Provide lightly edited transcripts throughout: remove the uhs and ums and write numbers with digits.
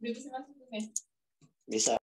Bisa.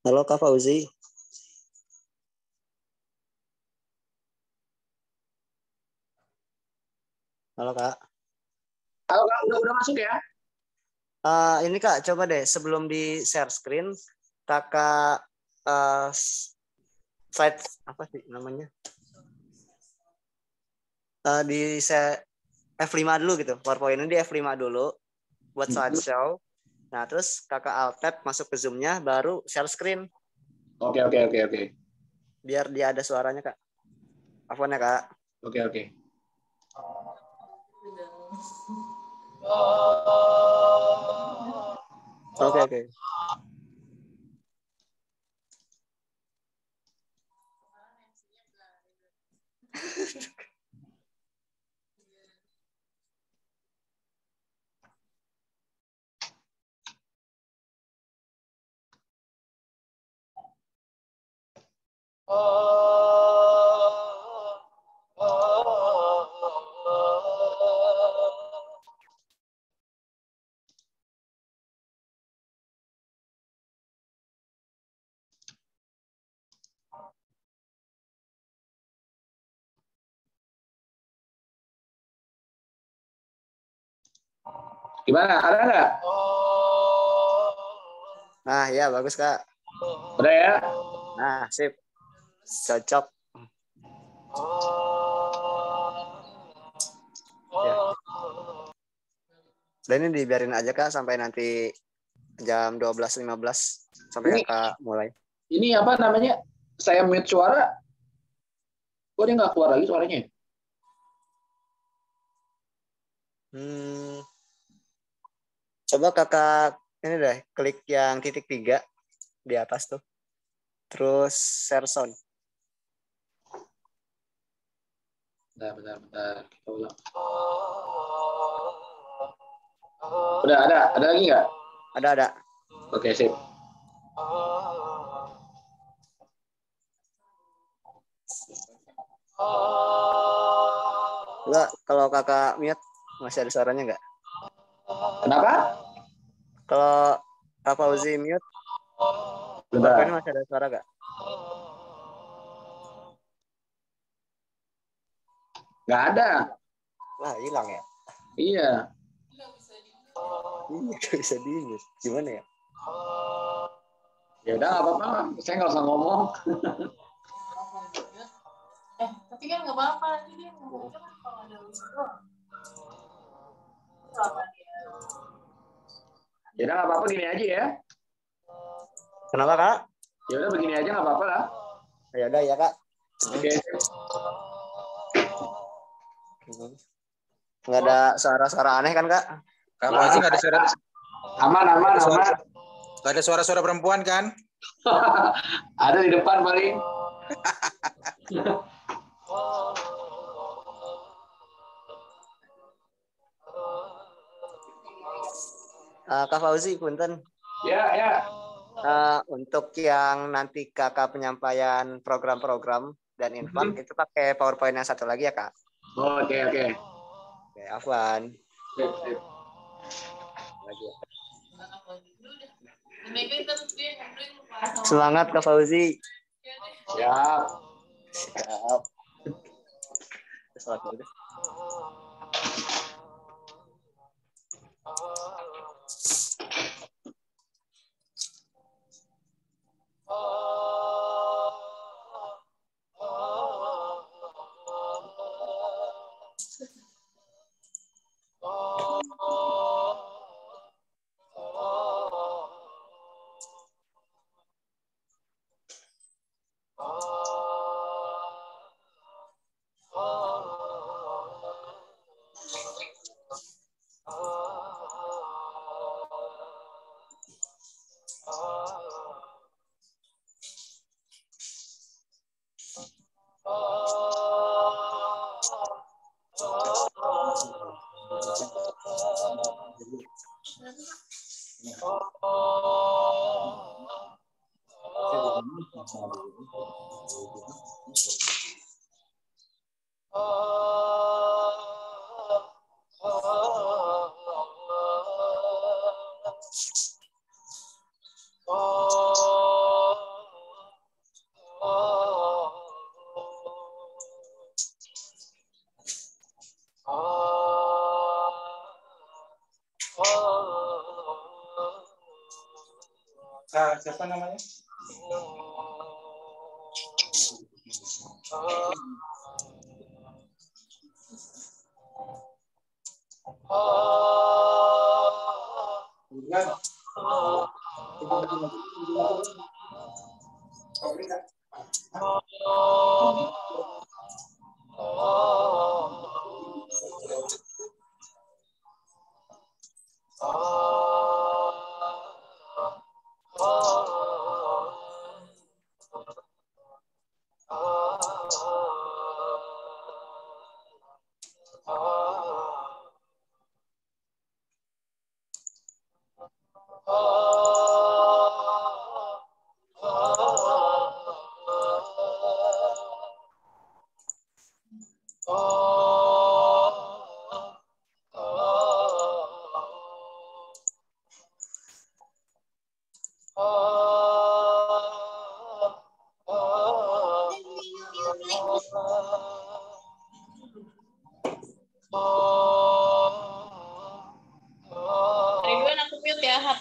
Halo Kak Fauzi. Halo Kak. Halo Kak, udah masuk ya? Ini Kak, coba deh sebelum di share screen, Kakak slide apa sih namanya? Di F5 dulu gitu. PowerPoint ini di F5 dulu buat slideshow. Nah, terus Kakak Alt Tab masuk ke Zoom-nya, baru share screen. Oke. Biar dia ada suaranya, Kak. Afwan ya, Kak. Oke. Oke. Gimana? Ada nggak? Nah, ya bagus Kak. Udah ya? Nah, sip. Cocok. Ya. Dan ini dibiarin aja Kak sampai nanti jam 12.15 sampai Ini Kakak mulai. ini apa namanya? Saya mute suara. Kok dia nggak keluar lagi suaranya? Coba Kakak ini deh, klik yang titik 3 di atas tuh. Terus share sound. Bentar. Kita ulang. Udah ada lagi nggak? Ada. Oke, sip. Coba kalau Kakak mute masih ada suaranya nggak? Kenapa? Kalau Kak Fauzi mute, PowerPoint Bentar. masih ada suara nggak? Nggak ada. Wah, hilang ya? Iya. Iya, nggak bisa di mute. Gimana ya? Ya udah nggak apa-apa. Saya nggak usah ngomong. Tapi kan nggak apa-apa, nanti dia ngomongnya kan kalau ada list doang. Ya udah nggak apa-apa, gini aja ya. Kenapa Kak? Ya udah begini aja nggak apa-apa lah. Ya udah ya Kak. Oke. Nggak ada suara-suara aneh kan Kak? Kak Fauzi nggak ada suara, Aman. nggak ada suara-suara perempuan kan? Ada di depan paling. Kak Fauzi, punten. Ya. Untuk yang nanti Kakak penyampaian program-program dan infak itu pakai PowerPoint yang satu lagi ya Kak? Oke. Oke, Afwan. Sip. Semangat Kak Fauzi. Siap. Siap. Selamat. Siapa namanya?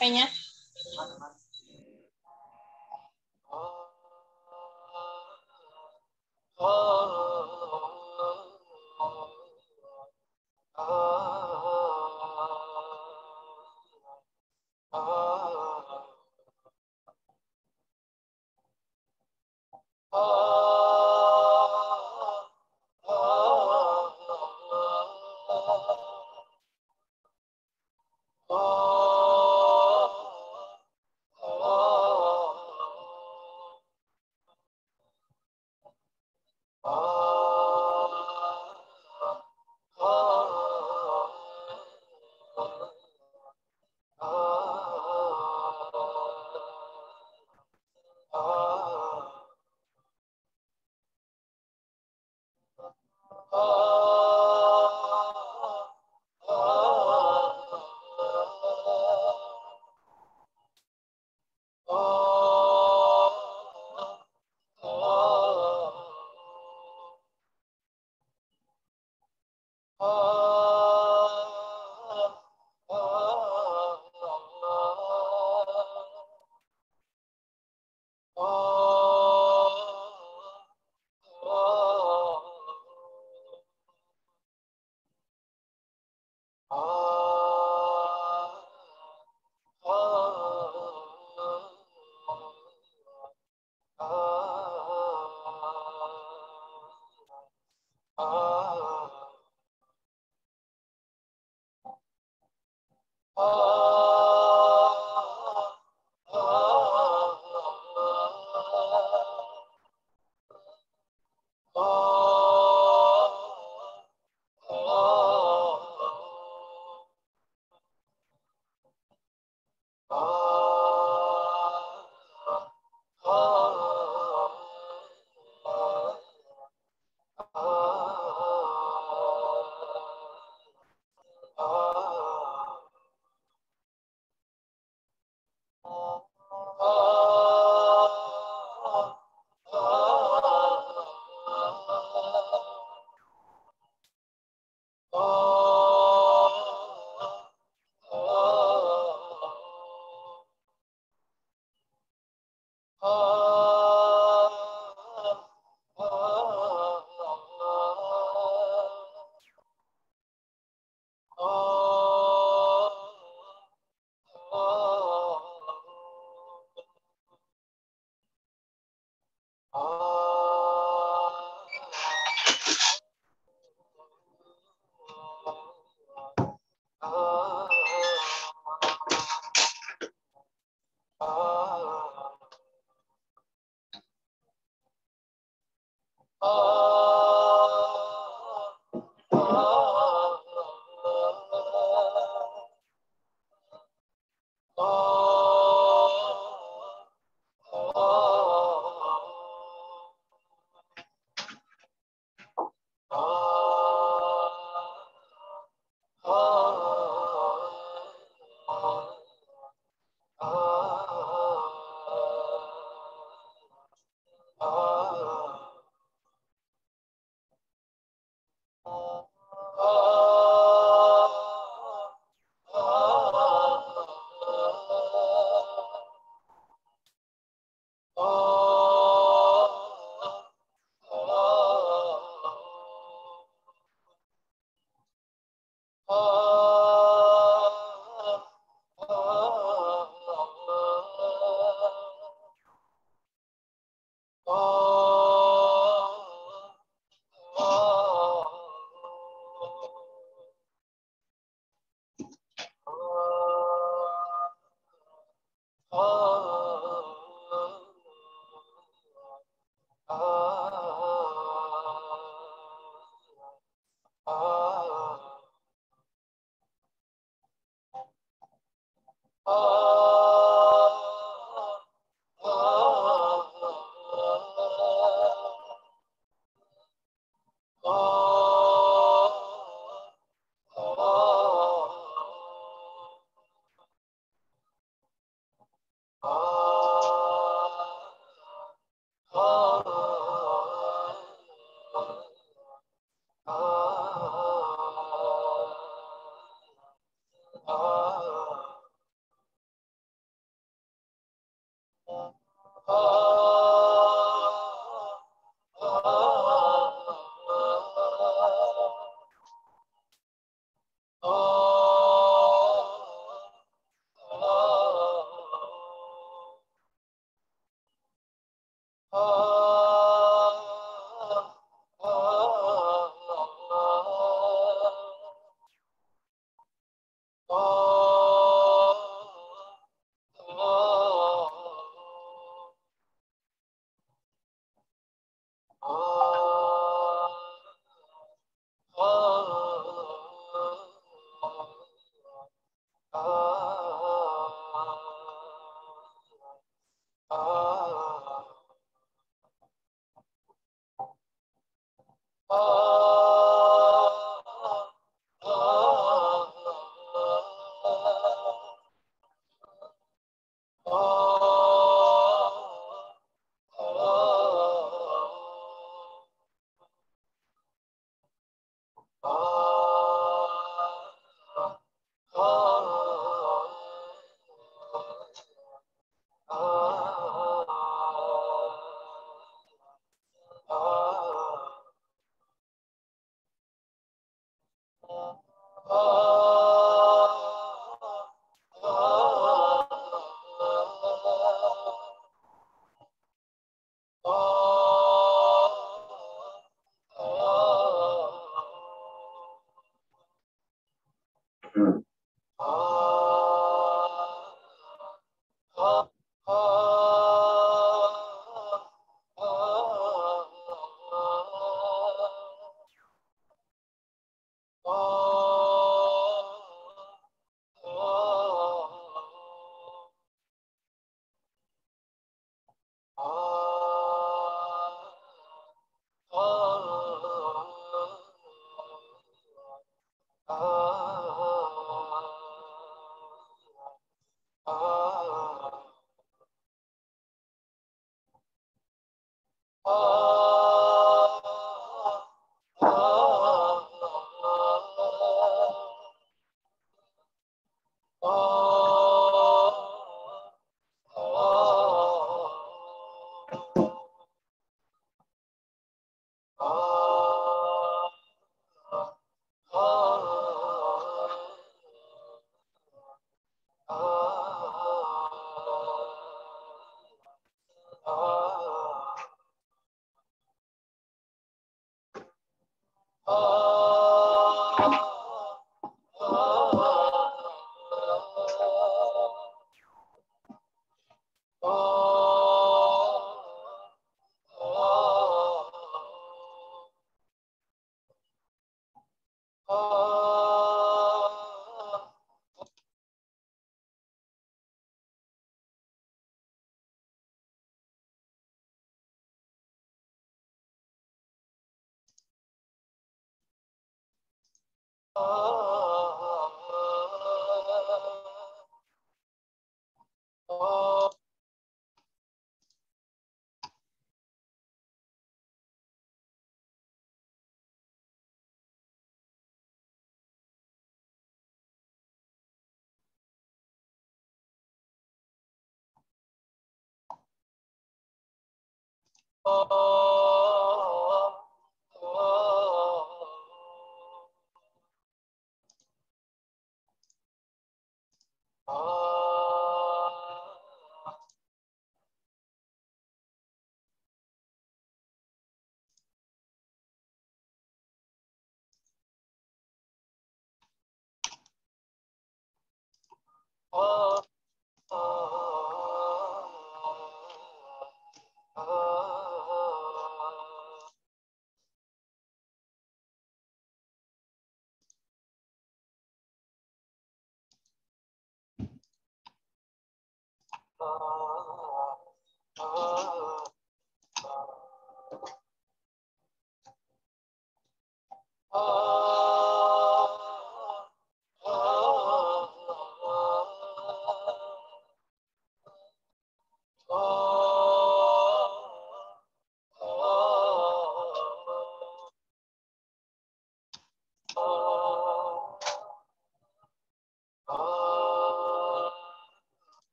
HP-nya.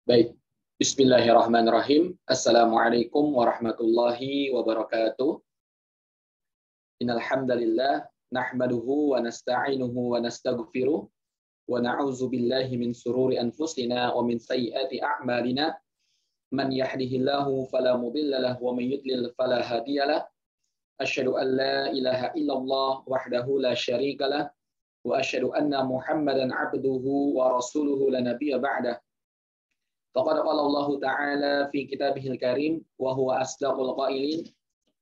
Baik. Bismillahirrahmanirrahim. Assalamualaikum warahmatullahi wabarakatuh. Innal hamdalillah nahmaduhu wa nasta'inuhu wa nastaghfiruh wa na'udzu billahi min sururi anfusina wa min sayyiati a'malina. Man yahdihillahu fala mudilla lahu wa man yudlil fala hadiyalah. Asyhadu an la ilaha illallah wahdahu la syarikalah wa asyhadu anna Muhammadan 'abduhu wa rasuluhu la nabiyya ba'dah. Faqad qala Allah Ta'ala fi kitabihil karim wa huwa asdaqul qailin.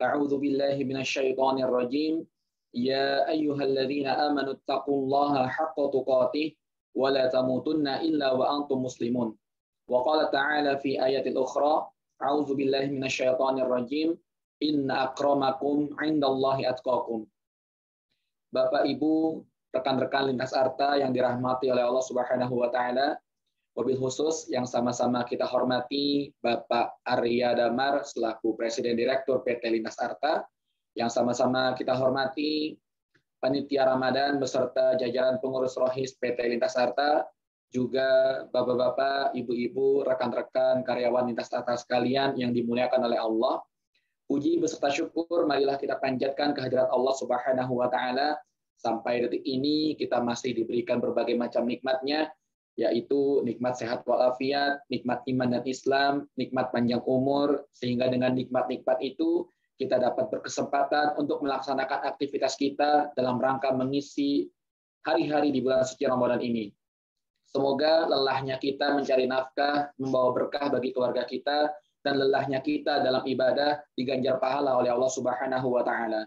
A'udzu billahi minasyaitonir rajim. Ya ayyuhalladzina amanu taqullaha haqqa tuqatih wa la tamutunna illa wa antum muslimun. Wa qala ta'ala fi ayatil ukhra. A'udzu billahi minasyaitonir rajim. Inna akramakum 'indallahi atqakum. Bapak Ibu, rekan-rekan lintas arta yang dirahmati oleh Allah Subhanahu wa taala, wabil khusus yang sama-sama kita hormati Bapak Arya Damar selaku Presiden Direktur PT Lintas Arta, yang sama-sama kita hormati Panitia Ramadan beserta jajaran pengurus Rohis PT Lintas Arta, juga Bapak-bapak, Ibu-ibu, rekan-rekan karyawan Lintas Arta sekalian yang dimuliakan oleh Allah. Puji beserta syukur marilah kita panjatkan kehadirat Allah Subhanahu wa taala. Sampai detik ini kita masih diberikan berbagai macam nikmatnya, yaitu nikmat sehat walafiat, nikmat iman dan Islam, nikmat panjang umur, sehingga dengan nikmat-nikmat itu kita dapat berkesempatan untuk melaksanakan aktivitas kita dalam rangka mengisi hari-hari di bulan suci Ramadan ini. Semoga lelahnya kita mencari nafkah membawa berkah bagi keluarga kita, dan lelahnya kita dalam ibadah diganjar pahala oleh Allah Subhanahu wa taala.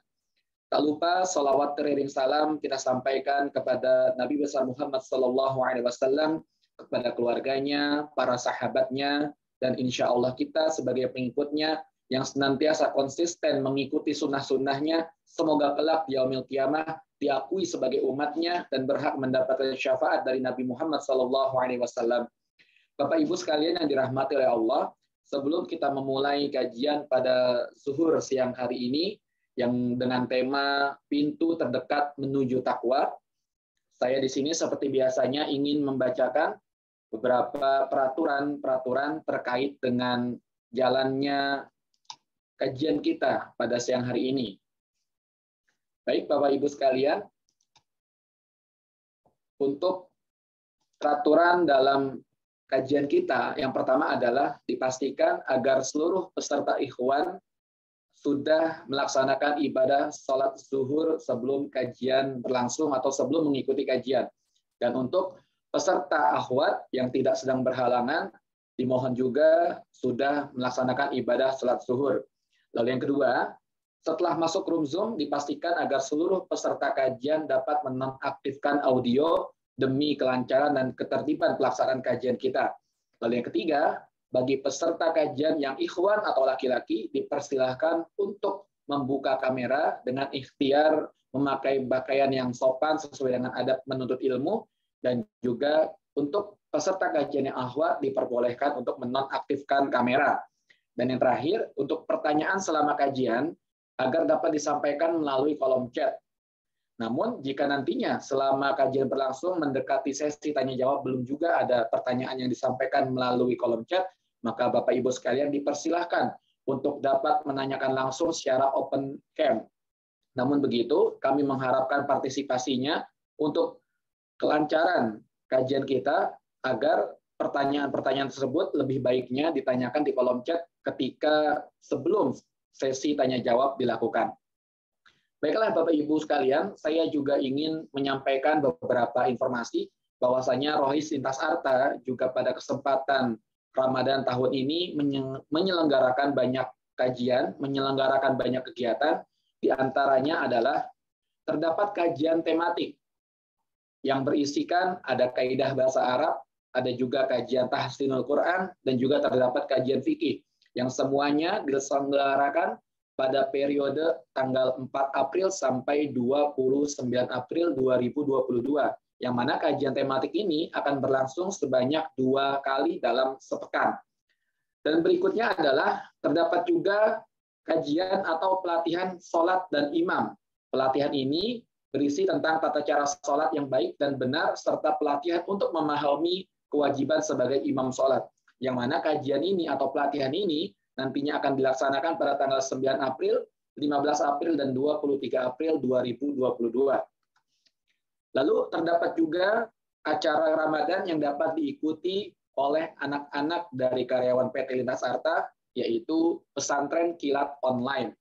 Tak lupa salawat teriring salam kita sampaikan kepada Nabi besar Muhammad SAW, kepada keluarganya, para sahabatnya, dan insya Allah kita sebagai pengikutnya yang senantiasa konsisten mengikuti sunnah-sunnahnya, semoga kelak di yaumil qiyamah diakui sebagai umatnya dan berhak mendapatkan syafaat dari Nabi Muhammad SAW. Bapak Ibu sekalian yang dirahmati oleh Allah, sebelum kita memulai kajian pada zuhur siang hari ini, yang dengan tema pintu terdekat menuju takwa, saya di sini seperti biasanya ingin membacakan beberapa peraturan terkait dengan jalannya kajian kita pada siang hari ini. Baik, Bapak Ibu sekalian, untuk peraturan dalam kajian kita, yang pertama adalah dipastikan agar seluruh peserta ikhwan sudah melaksanakan ibadah sholat zuhur sebelum kajian berlangsung atau sebelum mengikuti kajian. Dan untuk peserta akhwat yang tidak sedang berhalangan, dimohon juga sudah melaksanakan ibadah sholat zuhur. Lalu yang kedua, setelah masuk room Zoom, dipastikan agar seluruh peserta kajian dapat menonaktifkan audio demi kelancaran dan ketertiban pelaksanaan kajian kita. Lalu yang ketiga, bagi peserta kajian yang ikhwan atau laki-laki dipersilahkan untuk membuka kamera dengan ikhtiar memakai pakaian yang sopan sesuai dengan adab menuntut ilmu, dan juga untuk peserta kajian yang akhwat diperbolehkan untuk menonaktifkan kamera. Dan yang terakhir, untuk pertanyaan selama kajian agar dapat disampaikan melalui kolom chat. Namun jika nantinya selama kajian berlangsung mendekati sesi tanya jawab belum juga ada pertanyaan yang disampaikan melalui kolom chat, maka Bapak Ibu sekalian dipersilahkan untuk dapat menanyakan langsung secara open cam. Namun begitu, kami mengharapkan partisipasinya untuk kelancaran kajian kita, agar pertanyaan-pertanyaan tersebut lebih baiknya ditanyakan di kolom chat ketika sebelum sesi tanya jawab dilakukan. Baiklah Bapak Ibu sekalian, saya juga ingin menyampaikan beberapa informasi bahwasanya Rohis Lintas Arta juga pada kesempatan Ramadan tahun ini menyelenggarakan banyak kajian, menyelenggarakan banyak kegiatan, di antaranya adalah terdapat kajian tematik yang berisikan ada kaidah bahasa Arab, ada juga kajian tahsinul Quran, dan juga terdapat kajian fikih, yang semuanya diselenggarakan pada periode tanggal 4 April sampai 29 April 2022. Yang mana kajian tematik ini akan berlangsung sebanyak 2 kali dalam sepekan. Dan berikutnya adalah terdapat juga kajian atau pelatihan sholat dan imam. Pelatihan ini berisi tentang tata cara sholat yang baik dan benar, serta pelatihan untuk memahami kewajiban sebagai imam sholat. yang mana kajian ini atau pelatihan ini nantinya akan dilaksanakan pada tanggal 9 April, 15 April, dan 23 April 2022. Lalu terdapat juga acara Ramadan yang dapat diikuti oleh anak-anak dari karyawan PT Lintas Arta, yaitu pesantren kilat online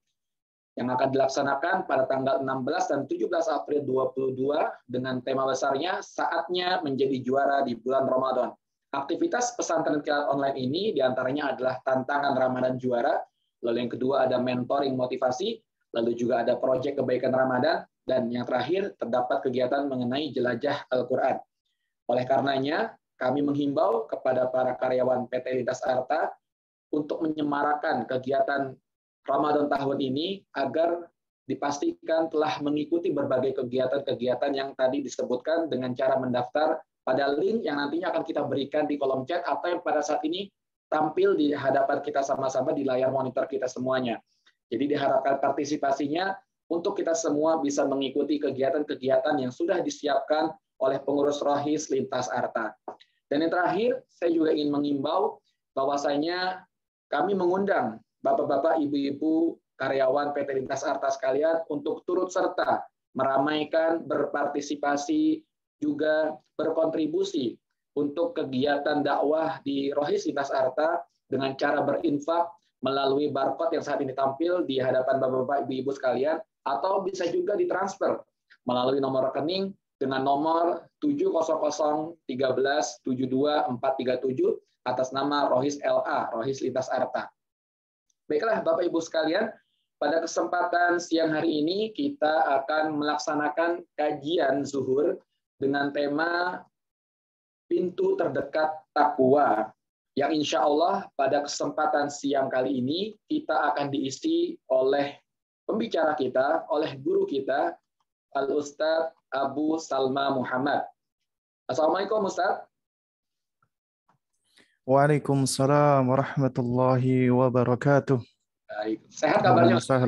yang akan dilaksanakan pada tanggal 16 dan 17 April 2022 dengan tema besarnya Saatnya Menjadi Juara di Bulan Ramadan. Aktivitas pesantren kilat online ini diantaranya adalah tantangan Ramadan juara, lalu yang kedua ada mentoring motivasi, lalu juga ada proyek kebaikan Ramadan, dan yang terakhir terdapat kegiatan mengenai jelajah Al-Quran. Oleh karenanya, kami menghimbau kepada para karyawan PT Lintas Arta untuk menyemarakan kegiatan Ramadan tahun ini agar dipastikan telah mengikuti berbagai kegiatan-kegiatan yang tadi disebutkan dengan cara mendaftar pada link yang nantinya akan kita berikan di kolom chat atau yang pada saat ini tampil di hadapan kita sama-sama di layar monitor kita semuanya. Jadi diharapkan partisipasinya untuk kita semua bisa mengikuti kegiatan-kegiatan yang sudah disiapkan oleh pengurus Rohis Lintas Arta. Dan yang terakhir, saya juga ingin mengimbau bahwasanya kami mengundang Bapak-bapak, Ibu-ibu, karyawan PT Lintas Arta sekalian untuk turut serta meramaikan, berpartisipasi, juga berkontribusi untuk kegiatan dakwah di Rohis Lintas Arta dengan cara berinfak melalui barcode yang saat ini tampil di hadapan Bapak-bapak, Ibu-ibu sekalian, atau bisa juga ditransfer melalui nomor rekening dengan nomor 70013722437 atas nama Rohis LA, Rohis Lintas Arta. Baiklah Bapak Ibu sekalian, pada kesempatan siang hari ini kita akan melaksanakan kajian zuhur dengan tema pintu terdekat takwa, yang insya Allah pada kesempatan siang kali ini kita akan diisi oleh pembicara kita, oleh guru kita, Al-Ustadz Abu Salma Muhammad. Assalamualaikum Ustadz. Waalaikumsalam warahmatullahi wabarakatuh. Baik. Sehat kabarnya Ustaz?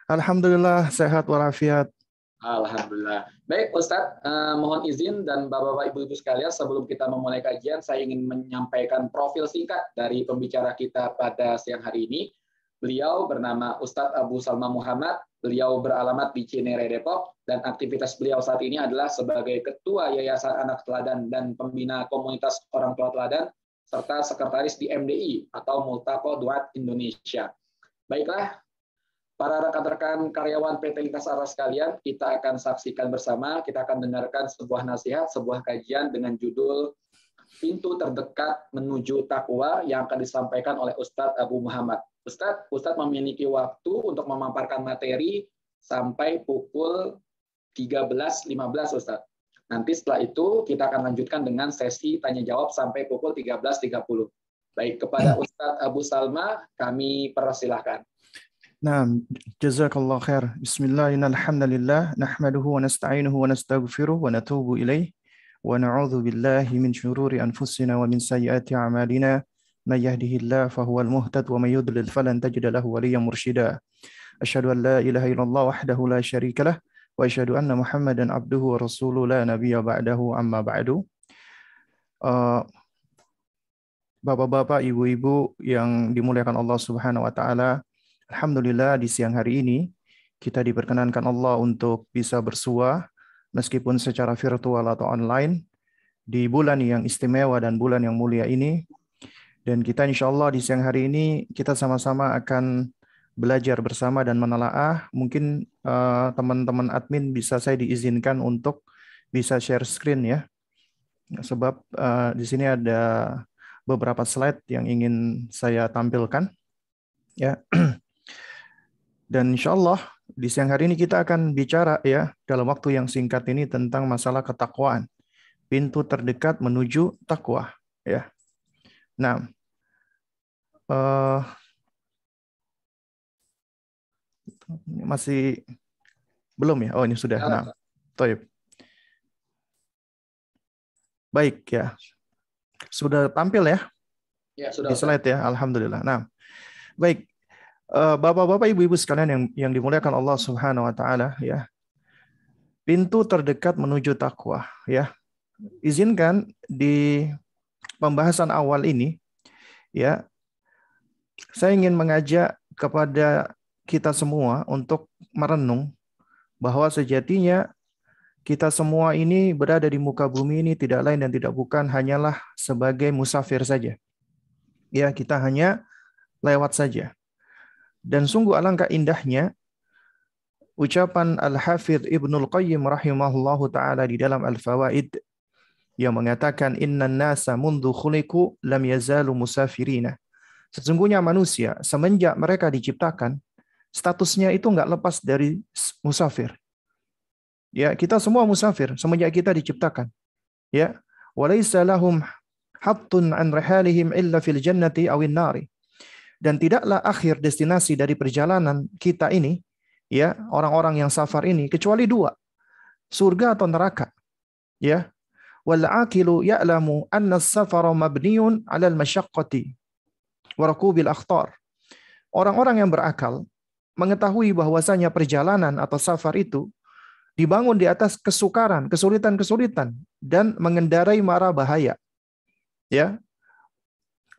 Alhamdulillah sehat walafiat. Alhamdulillah. Baik Ustadz, mohon izin dan Bapak-bapak Ibu-ibu sekalian, sebelum kita memulai kajian, saya ingin menyampaikan profil singkat dari pembicara kita pada siang hari ini. Beliau bernama Ustadz Abu Salma Muhammad, beliau beralamat di Cinere, Depok, dan aktivitas beliau saat ini adalah sebagai Ketua Yayasan Anak Teladan dan Pembina Komunitas Orang Tua Teladan, serta sekretaris di MDI atau Multaqo Duat Indonesia. Baiklah, para rekan-rekan karyawan PT Lintas Arta sekalian, kita akan saksikan bersama, kita akan dengarkan sebuah nasihat, sebuah kajian dengan judul Pintu Terdekat Menuju Takwa yang akan disampaikan oleh Ustadz Abu Muhammad. Ustadz memiliki waktu untuk memaparkan materi sampai pukul 13.15 Ustadz. Nanti setelah itu kita akan lanjutkan dengan sesi tanya-jawab sampai pukul 13.30. Baik, kepada Ustadz Abu Salma, kami persilahkan. Naam, jazakallah khair. Bismillahirrahmanirrahim. Nahmaduhu wa nasta'inuhu wa nastaghfiruh wa natubu ilaih. Wa na'udzu billahi min syururi anfusina wa min sayyiati a'malina. May yahdihillahu fahuwal muhtad wa may yudlil falan tajida lahu waliyyan mursyida. Asyhadu an la ilaha illallah wahdahu la syarika lah. Wa asyhadu anna Muhammadan abduhu wa rasuluhu la nabiyya ba'dahu amma ba'du. Bapak-bapak, ibu-ibu yang dimuliakan Allah Subhanahu wa taala, alhamdulillah di siang hari ini kita diperkenankan Allah untuk bisa bersua meskipun secara virtual atau online di bulan yang istimewa dan bulan yang mulia ini. Dan kita insya Allah di siang hari ini kita sama-sama akan belajar bersama dan menelaah. Mungkin teman-teman admin bisa saya diizinkan untuk bisa share screen ya. Sebab di sini ada beberapa slide yang ingin saya tampilkan. Ya. Dan insya Allah di siang hari ini kita akan bicara ya dalam waktu yang singkat ini tentang masalah ketakwaan. Pintu terdekat menuju takwa. Ya. Nah, masih belum ya? Oh ini sudah. Nah, toib. Baik ya. Sudah tampil ya? Ya, sudah. Di slide ya. Alhamdulillah. Nah, baik. Bapak-bapak, ibu-ibu sekalian yang dimuliakan Allah Subhanahu wa taala ya. Pintu terdekat menuju takwa ya. Izinkan di pembahasan awal ini Ya, saya ingin mengajak kepada kita semua untuk merenung bahwa sejatinya kita semua ini berada di muka bumi ini tidak lain dan tidak bukan hanyalah sebagai musafir saja. Ya, kita hanya lewat saja. Dan sungguh alangkah indahnya ucapan Al-Hafidh Ibnul Qayyim rahimahullahu ta'ala di dalam Al-Fawaid yang mengatakan innan nasa mundu khuliqu lam yazalu musafirina. Sesungguhnya manusia semenjak mereka diciptakan statusnya itu enggak lepas dari musafir. Ya, kita semua musafir semenjak kita diciptakan. Ya, walaysa lahum hattun an rihalihim illa fil jannati awin nari. Dan tidaklah akhir destinasi dari perjalanan kita ini, ya, orang-orang yang safar ini kecuali dua, surga atau neraka. Ya, wal aqilu ya'lamu anna as-safara mabniun 'ala al-masyaqqati wa rakubil akhtar. Orang-orang yang berakal mengetahui bahwasanya perjalanan atau safar itu dibangun di atas kesukaran, kesulitan-kesulitan dan mengendarai mara bahaya. Ya.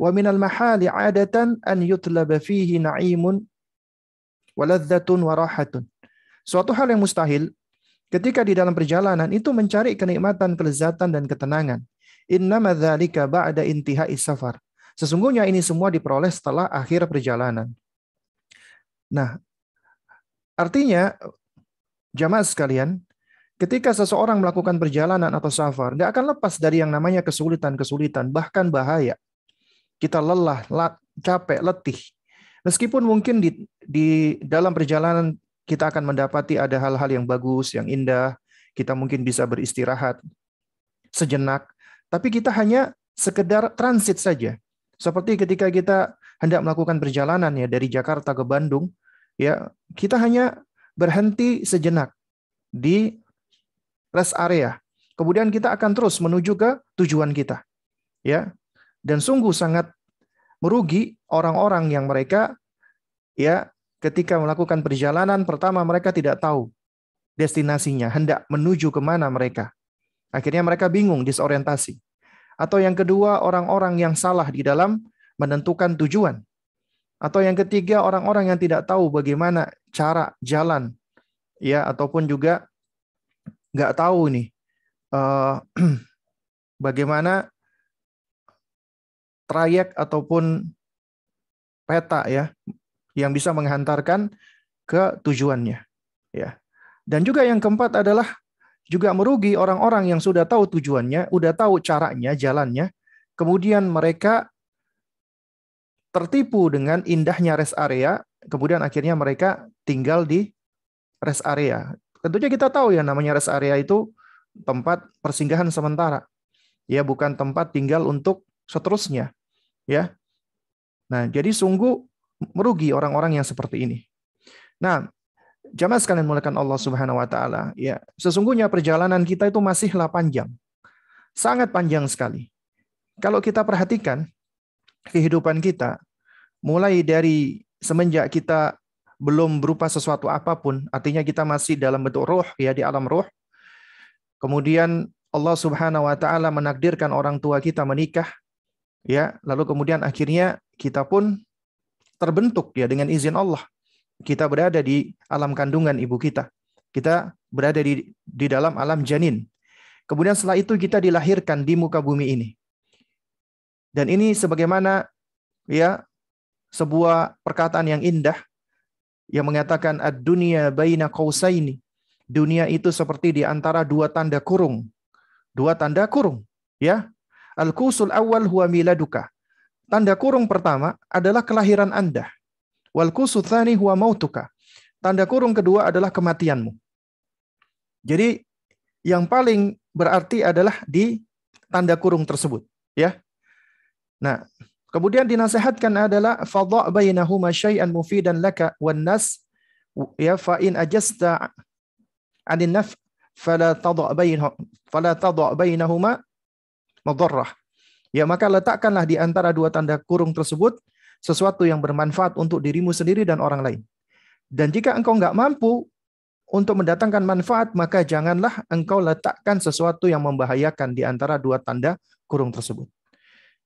Wa minal mahali 'adatan an yutlaba fihi na'imun wa ladzatun wa rahatun. Suatu hal yang mustahil ketika di dalam perjalanan itu mencari kenikmatan, kelezatan dan ketenangan. Innama dzalika ba'da intihai safar. Sesungguhnya ini semua diperoleh setelah akhir perjalanan. Nah, artinya jamaah sekalian, ketika seseorang melakukan perjalanan atau safar, nggak akan lepas dari yang namanya kesulitan-kesulitan, bahkan bahaya. Kita lelah, capek, letih. Meskipun mungkin di dalam perjalanan kita akan mendapati ada hal-hal yang bagus, yang indah, kita mungkin bisa beristirahat sejenak, tapi kita hanya sekedar transit saja. Seperti ketika kita hendak melakukan perjalanan ya dari Jakarta ke Bandung, ya kita hanya berhenti sejenak di rest area. Kemudian kita akan terus menuju ke tujuan kita. Ya. Dan sungguh sangat merugi orang-orang yang mereka ya ketika melakukan perjalanan pertama mereka tidak tahu destinasinya, hendak menuju kemana mereka. Akhirnya mereka bingung, disorientasi. Atau yang kedua, orang-orang yang salah di dalam menentukan tujuan. Atau yang ketiga, orang-orang yang tidak tahu bagaimana cara jalan, ya, ataupun juga nggak tahu nih bagaimana trayek ataupun peta ya yang bisa menghantarkan ke tujuannya, ya. Dan juga yang keempat adalah juga merugi orang-orang yang sudah tahu tujuannya, udah tahu caranya, jalannya, kemudian mereka tertipu dengan indahnya rest area, kemudian akhirnya mereka tinggal di rest area. Tentunya kita tahu ya namanya rest area itu tempat persinggahan sementara. Ya, bukan tempat tinggal untuk seterusnya, ya. Nah, jadi sungguh merugi orang-orang yang seperti ini. Nah, jamaah sekalian muliakan Allah Subhanahu wa taala, ya. Sesungguhnya perjalanan kita itu masihlah panjang. Sangat panjang sekali. Kalau kita perhatikan kehidupan kita, mulai dari semenjak kita belum berupa sesuatu apapun, artinya kita masih dalam bentuk ruh, ya, di alam ruh. Kemudian Allah Subhanahu wa taala menakdirkan orang tua kita menikah, ya, lalu kemudian akhirnya kita pun terbentuk ya dengan izin Allah. Kita berada di alam kandungan ibu kita. Kita berada di dalam alam janin. Kemudian setelah itu kita dilahirkan di muka bumi ini. Dan ini sebagaimana ya sebuah perkataan yang indah yang mengatakan ad-dunya baina qausaini. Dunia itu seperti di antara dua tanda kurung. Dua tanda kurung, ya. Al-qusul awal huwa miladuka. Tanda kurung pertama adalah kelahiran Anda. Wal qusul tsani huwa mautuka. Tanda kurung kedua adalah kematianmu. Jadi yang paling berarti adalah di tanda kurung tersebut, ya. Nah, kemudian dinasehatkan adalah fadha' bainahuma syai'an mufidan laka wan nas ya fa in ajasta 'anil naf fala tadha' bainahuma madarrah. Ya, maka letakkanlah di antara dua tanda kurung tersebut sesuatu yang bermanfaat untuk dirimu sendiri dan orang lain. Dan jika engkau nggak mampu untuk mendatangkan manfaat, maka janganlah engkau letakkan sesuatu yang membahayakan di antara dua tanda kurung tersebut.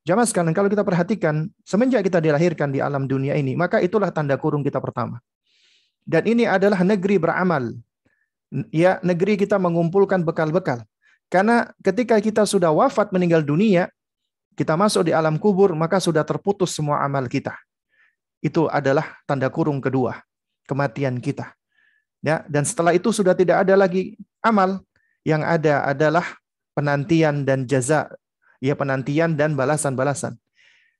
Jamaah sekalian, kalau kita perhatikan, semenjak kita dilahirkan di alam dunia ini, maka itulah tanda kurung kita pertama. Dan ini adalah negeri beramal. Ya, negeri kita mengumpulkan bekal-bekal. Karena ketika kita sudah wafat meninggal dunia, kita masuk di alam kubur, maka sudah terputus semua amal kita. Itu adalah tanda kurung kedua, kematian kita. Ya, dan setelah itu sudah tidak ada lagi amal. Yang ada adalah penantian dan jaza, ya, penantian dan balasan-balasan.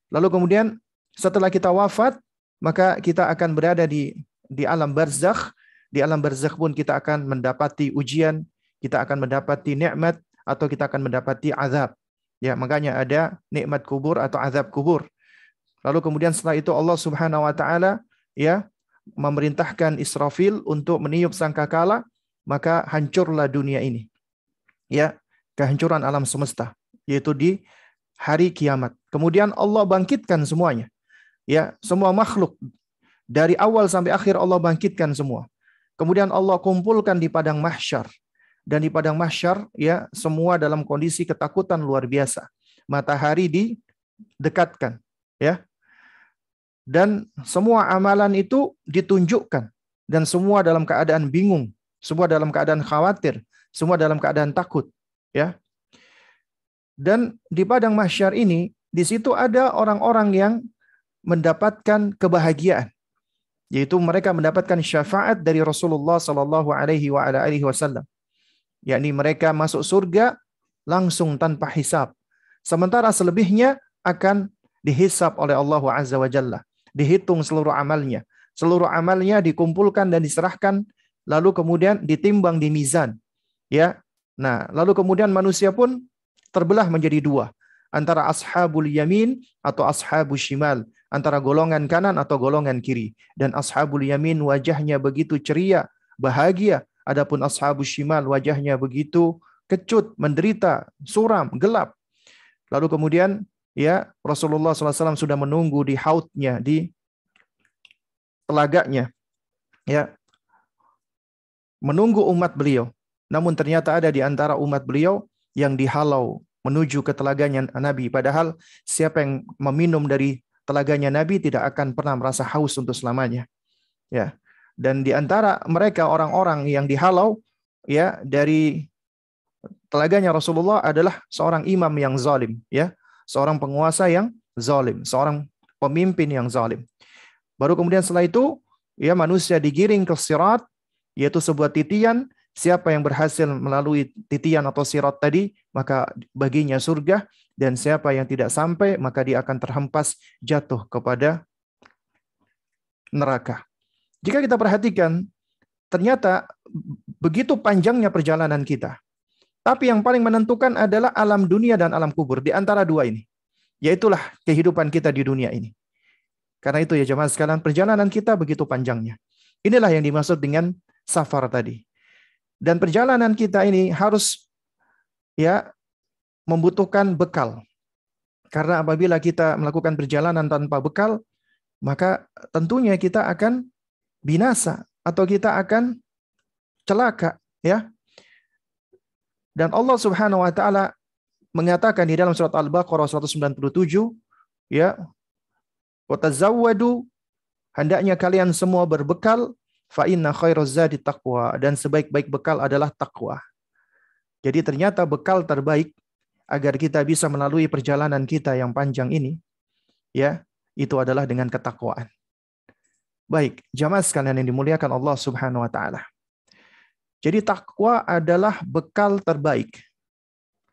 Lalu kemudian setelah kita wafat, maka kita akan berada di alam barzakh. Di alam barzakh pun kita akan mendapati ujian, kita akan mendapati nikmat, atau kita akan mendapati azab. Ya, makanya ada nikmat kubur atau azab kubur. Lalu kemudian setelah itu Allah Subhanahu wa taala ya memerintahkan Israfil untuk meniup sangkakala, maka hancurlah dunia ini. Ya, kehancuran alam semesta, yaitu di hari kiamat. Kemudian Allah bangkitkan semuanya. Ya, semua makhluk dari awal sampai akhir Allah bangkitkan semua. Kemudian Allah kumpulkan di padang mahsyar. Dan di padang mahsyar ya semua dalam kondisi ketakutan luar biasa. Matahari didekatkan, ya. Dan semua amalan itu ditunjukkan, dan semua dalam keadaan bingung, semua dalam keadaan khawatir, semua dalam keadaan takut, ya. Dan di padang mahsyar ini, di situ ada orang-orang yang mendapatkan kebahagiaan, yaitu mereka mendapatkan syafaat dari Rasulullah sallallahu alaihi wasallam. Yakni mereka masuk surga langsung tanpa hisab. Sementara selebihnya akan dihisab oleh Allah Azza wa Jalla. Dihitung seluruh amalnya. Seluruh amalnya dikumpulkan dan diserahkan, lalu kemudian ditimbang di mizan. Ya. Nah, lalu kemudian manusia pun terbelah menjadi dua. Antara ashabul yamin atau ashabul shimal. Antara golongan kanan atau golongan kiri. Dan ashabul yamin wajahnya begitu ceria, bahagia. Adapun ashabul shimal wajahnya begitu kecut, menderita, suram, gelap. Lalu kemudian ya Rasulullah SAW sudah menunggu di hautnya, di telaganya, ya, menunggu umat beliau. Namun ternyata ada di antara umat beliau yang dihalau menuju ke telaganya Nabi. Padahal siapa yang meminum dari telaganya Nabi tidak akan pernah merasa haus untuk selamanya. Ya. Dan di antara mereka orang-orang yang dihalau ya dari telaganya Rasulullah adalah seorang imam yang zalim, ya, seorang penguasa yang zalim, seorang pemimpin yang zalim. Baru kemudian setelah itu ya manusia digiring ke sirat, yaitu sebuah titian. Siapa yang berhasil melalui titian atau sirat tadi, maka baginya surga, dan siapa yang tidak sampai maka dia akan terhempas jatuh kepada neraka. Jika kita perhatikan, ternyata begitu panjangnya perjalanan kita. Tapi yang paling menentukan adalah alam dunia dan alam kubur. Di antara dua ini. Yaitulah kehidupan kita di dunia ini. Karena itu ya jemaah sekalian, perjalanan kita begitu panjangnya. Inilah yang dimaksud dengan safar tadi. Dan perjalanan kita ini harus ya membutuhkan bekal. Karena apabila kita melakukan perjalanan tanpa bekal, maka tentunya kita akan binasa atau kita akan celaka, ya. Dan Allah Subhanahu wa taala mengatakan di dalam surat Al-Baqarah 197, ya, wa tazawwadu, hendaknya kalian semua berbekal, fa inna khairaz zadi taqwa, dan sebaik-baik bekal adalah takwa. Jadi ternyata bekal terbaik agar kita bisa melalui perjalanan kita yang panjang ini, ya, itu adalah dengan ketakwaan. Baik, jamaah sekalian yang dimuliakan Allah Subhanahu wa taala. Jadi takwa adalah bekal terbaik.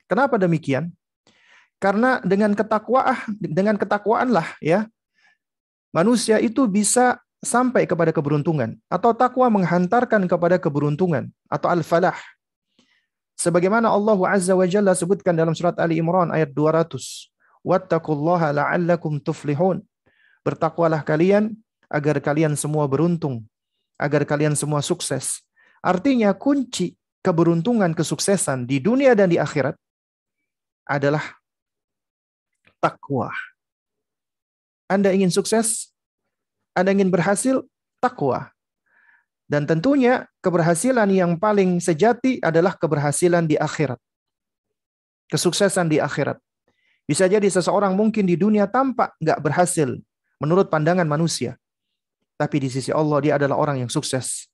Kenapa demikian? Karena dengan ketakwaanlah ya manusia itu bisa sampai kepada keberuntungan, atau takwa menghantarkan kepada keberuntungan atau al-falah. Sebagaimana Allah Azza wa Jalla sebutkan dalam surat Ali Imran ayat 200, wattaqullaha la'allakum tuflihun. Bertakwalah kalian agar kalian semua beruntung, agar kalian semua sukses. Artinya kunci keberuntungan, kesuksesan di dunia dan di akhirat adalah takwa. Anda ingin sukses, Anda ingin berhasil, takwa. Dan tentunya keberhasilan yang paling sejati adalah keberhasilan di akhirat. Kesuksesan di akhirat. Bisa jadi seseorang mungkin di dunia tampak nggak berhasil menurut pandangan manusia. Tapi di sisi Allah dia adalah orang yang sukses.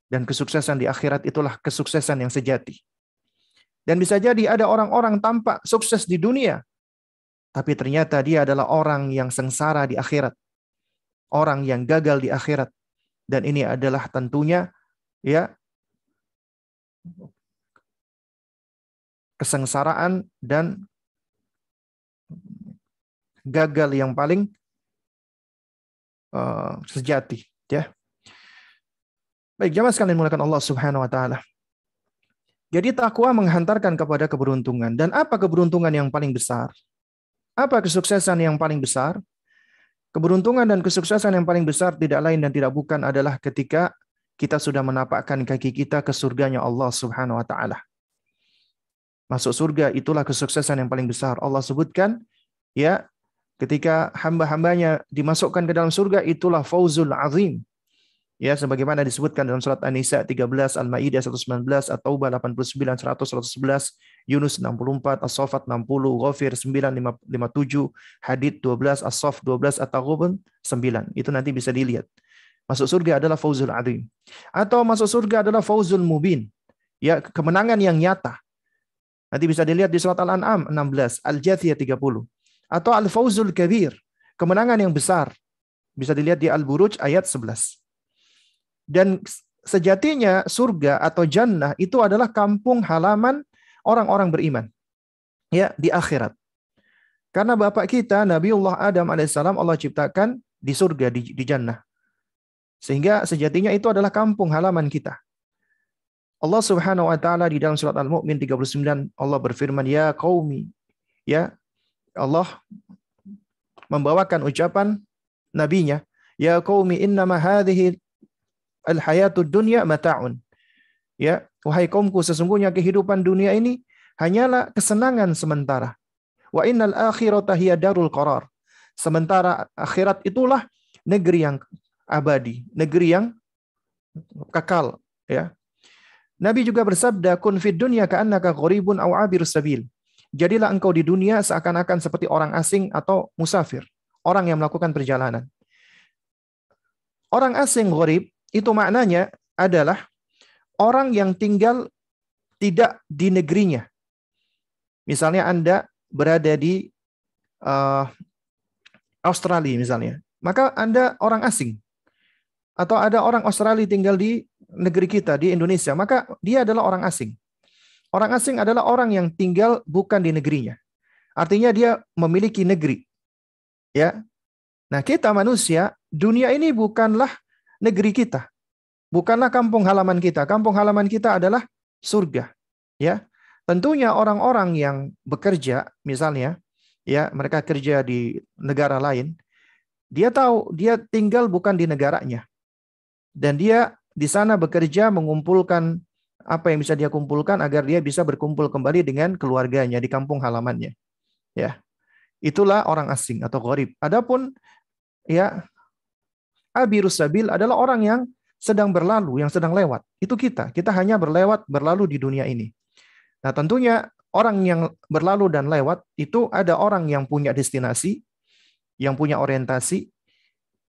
Dan kesuksesan di akhirat itulah kesuksesan yang sejati. Dan bisa jadi ada orang-orang tampak sukses di dunia, tapi ternyata dia adalah orang yang sengsara di akhirat. Orang yang gagal di akhirat. Dan ini adalah tentunya ya kesengsaraan dan gagal yang paling sejati, ya. Baik, jamaah sekalian dimuliakan Allah Subhanahu wa taala. Jadi takwa menghantarkan kepada keberuntungan. Dan apa keberuntungan yang paling besar? Apa kesuksesan yang paling besar? Keberuntungan dan kesuksesan yang paling besar tidak lain dan tidak bukan adalah ketika kita sudah menapakkan kaki kita ke surganya Allah Subhanahu wa taala. Masuk surga itulah kesuksesan yang paling besar. Allah sebutkan ya, ketika hamba-hambanya dimasukkan ke dalam surga itulah fauzul azim. Ya, sebagaimana disebutkan dalam surat An-Nisa 13, Al-Maidah 119, At-Taubah 89, 100, 111, Yunus 64, As-Saffat 60, Ghafir 9, 57, Hadid 12, As-Saff 12, At-Taghabun 9. Itu nanti bisa dilihat. Masuk surga adalah fauzul azim. Atau masuk surga adalah fauzul mubin. Ya, kemenangan yang nyata. Nanti bisa dilihat di surat Al-An'am 16, Al-Jathiyah 30. Atau al-fauzul kabir, kemenangan yang besar. Bisa dilihat di Al-Buruj ayat 11. Dan sejatinya surga atau jannah itu adalah kampung halaman orang-orang beriman. Ya, di akhirat. Karena bapak kita Nabiullah Adam alaihissalam Allah ciptakan di surga, di jannah. Sehingga sejatinya itu adalah kampung halaman kita. Allah Subhanahu wa taala di dalam surat Al-Mu'min 39 Allah berfirman, ya qaumi, ya Allah membawakan ucapan nabinya, ya qaumi innama hadhihi al-hayatud dunya mata'un. Ya, wahai kaumku, sesungguhnya kehidupan dunia ini hanyalah kesenangan sementara. Wa innal akhirata hiya darul qarar. Sementara akhirat itulah negeri yang abadi, negeri yang kekal, ya. Nabi juga bersabda, kun fid dunya ka'annaka gharibun aw 'abirus sabil. Jadilah engkau di dunia seakan-akan seperti orang asing atau musafir, orang yang melakukan perjalanan. Orang asing gharib itu maknanya adalah orang yang tinggal tidak di negerinya. Misalnya Anda berada di Australia misalnya, maka Anda orang asing. Atau ada orang Australia tinggal di negeri kita, di Indonesia, maka dia adalah orang asing. Orang asing adalah orang yang tinggal bukan di negerinya. Artinya dia memiliki negeri. Ya. Nah, kita manusia, dunia ini bukanlah negeri kita. Bukanlah kampung halaman kita. Kampung halaman kita adalah surga. Ya. Tentunya orang-orang yang bekerja misalnya, ya, mereka kerja di negara lain, dia tahu dia tinggal bukan di negaranya. Dan dia di sana bekerja mengumpulkan apa yang bisa dia kumpulkan agar dia bisa berkumpul kembali dengan keluarganya di kampung halamannya. Ya. Itulah orang asing atau gharib. Adapun ya abirus sabil adalah orang yang sedang berlalu, yang sedang lewat. Itu kita. Kita hanya berlalu di dunia ini. Nah, tentunya orang yang berlalu dan lewat itu ada orang yang punya destinasi, yang punya orientasi,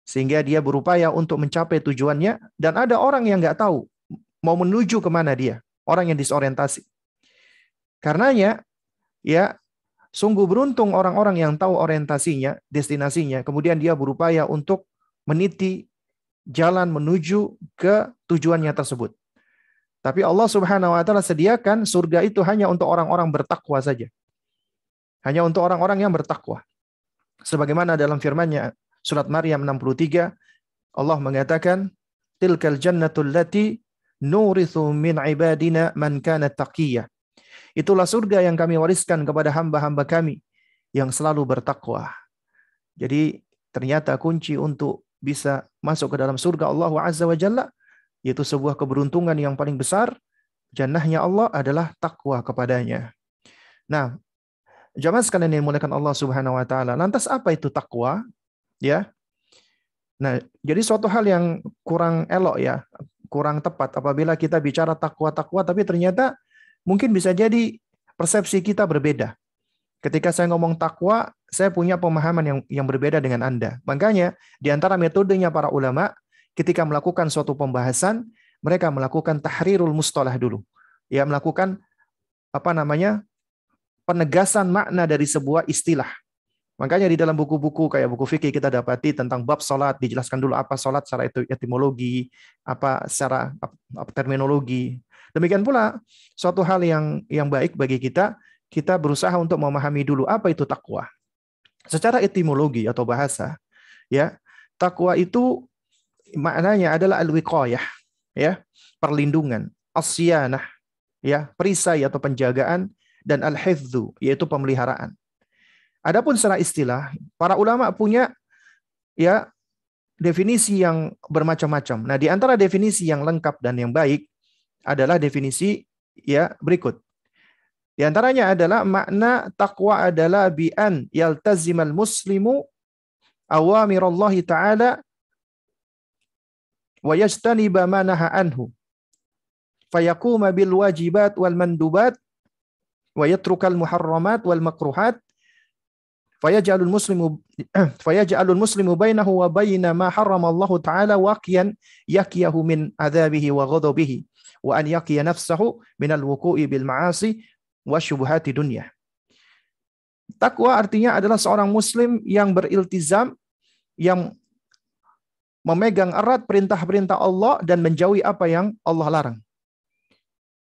sehingga dia berupaya untuk mencapai tujuannya, dan ada orang yang nggak tahu mau menuju kemana dia, orang yang disorientasi. Karenanya, ya, sungguh beruntung orang-orang yang tahu orientasinya, destinasinya, kemudian dia berupaya untuk meniti jalan menuju ke tujuannya tersebut. Tapi Allah Subhanahu wa taala sediakan surga itu hanya untuk orang-orang bertakwa saja. Hanya untuk orang-orang yang bertakwa. Sebagaimana dalam firman-Nya surat Maryam 63, Allah mengatakan, tilkal jannatul lati nurithu min ibadina man kana taqiyya. Itulah surga yang kami wariskan kepada hamba-hamba kami yang selalu bertakwa. Jadi ternyata kunci untuk bisa masuk ke dalam surga Allah Azza wa Jalla, yaitu sebuah keberuntungan yang paling besar, jannahnya Allah adalah takwa kepadanya. Nah, jamaah sekalian yang dimuliakan Allah Subhanahu wa taala, lantas apa itu takwa? Ya. Nah, jadi suatu hal yang kurang elok ya, kurang tepat apabila kita bicara takwa-takwa, tapi ternyata mungkin bisa jadi persepsi kita berbeda. Ketika saya ngomong takwa, saya punya pemahaman yang berbeda dengan Anda. Makanya di antara metodenya para ulama, ketika melakukan suatu pembahasan, mereka melakukan tahrirul mustalah dulu. Ya, melakukan penegasan makna dari sebuah istilah. Makanya di dalam buku-buku kayak buku fikih kita dapati tentang bab salat, dijelaskan dulu apa salat secara etimologi, apa secara terminologi. Demikian pula suatu hal yang baik bagi kita berusaha untuk memahami dulu apa itu takwa. Secara etimologi atau bahasa, ya, takwa itu maknanya adalah al-wiqayah, ya, perlindungan, asyanah, ya, perisai atau penjagaan, dan al-hifdzu, yaitu pemeliharaan. Adapun secara istilah, para ulama punya ya definisi yang bermacam-macam. Nah, di antara definisi yang lengkap dan yang baik adalah definisi ya berikut. Di antaranya adalah makna takwa adalah bi'an yaltazimal muslimu awamirallahi ta'ala wa yajtaniba ma naha anhu fayaquma bil wajibat wal mandubat wa yatrukal muharramat wal makruhat fayaj'alul muslimu bainahu wa baina ma harramallahu ta'ala waqiyan yaqiyahu min adzabihi wa ghadabihi wa an yaqiya nafsahu minal wuqu'i bil ma'asi wa syubhati dunya. Takwa artinya adalah seorang muslim yang beriltizam, yang memegang erat perintah-perintah Allah dan menjauhi apa yang Allah larang.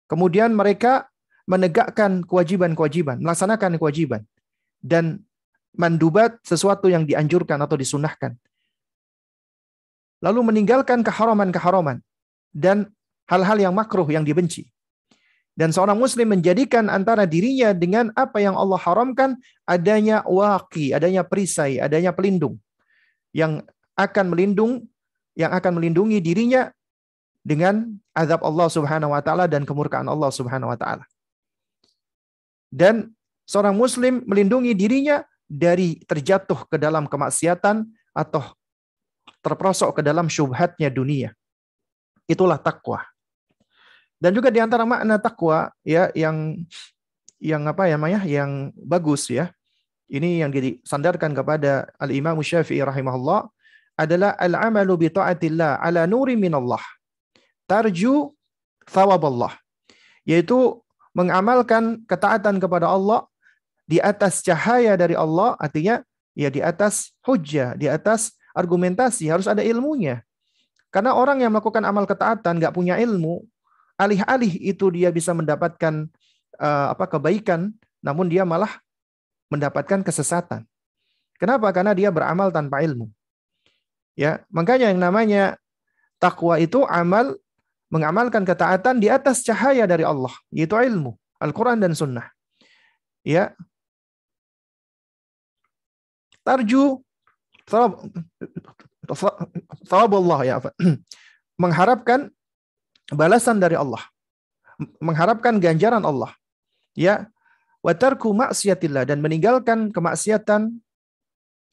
Kemudian mereka menegakkan kewajiban-kewajiban, melaksanakan kewajiban, dan mandubat sesuatu yang dianjurkan atau disunahkan. Lalu meninggalkan keharaman-keharaman dan hal-hal yang makruh yang dibenci. Dan seorang muslim menjadikan antara dirinya dengan apa yang Allah haramkan adanya waqi, adanya perisai, adanya pelindung yang akan melindungi dirinya dengan azab Allah Subhanahu wa taala dan kemurkaan Allah Subhanahu wa taala. Dan seorang muslim melindungi dirinya dari terjatuh ke dalam kemaksiatan atau terperosok ke dalam syubhatnya dunia. Itulah takwa. Dan juga di antara makna takwa ya yang bagus ya. Ini yang disandarkan kepada Al-Imam Syafi'i rahimahullah adalah al-amalu bi ta'atillah ala nuri minallah tarju thawaballah, yaitu mengamalkan ketaatan kepada Allah di atas cahaya dari Allah, artinya ya di atas hujjah, di atas argumentasi, harus ada ilmunya. Karena orang yang melakukan amal ketaatan nggak punya ilmu, alih-alih itu dia bisa mendapatkan kebaikan, namun dia malah mendapatkan kesesatan. Kenapa? Karena dia beramal tanpa ilmu. Ya, makanya yang namanya takwa itu mengamalkan ketaatan di atas cahaya dari Allah, yaitu ilmu, Al-Quran dan Sunnah. Ya, tarju thawab Allah, ya, mengharapkan balasan dari Allah, mengharapkan ganjaran Allah, ya, wa tarku maksiatillah, dan meninggalkan kemaksiatan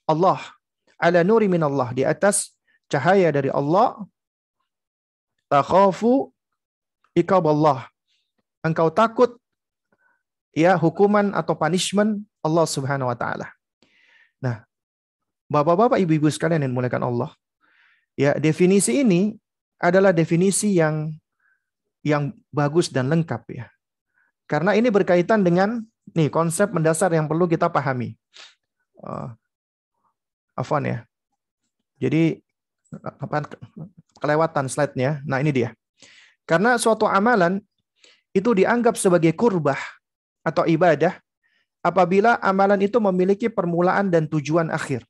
Allah, ala nuri minallah, di atas cahaya dari Allah, takhafu iqaballah, engkau takut ya hukuman atau punishment Allah Subhanahu wa taala. Nah, Bapak-bapak, Ibu-ibu sekalian yang dimuliakan Allah, ya, definisi ini adalah definisi yang bagus dan lengkap ya. Karena ini berkaitan dengan konsep mendasar yang perlu kita pahami. Afwan ya. Jadi kelewatan slide-nya. Nah, ini dia. Karena suatu amalan itu dianggap sebagai kurbah atau ibadah apabila amalan itu memiliki permulaan dan tujuan akhir.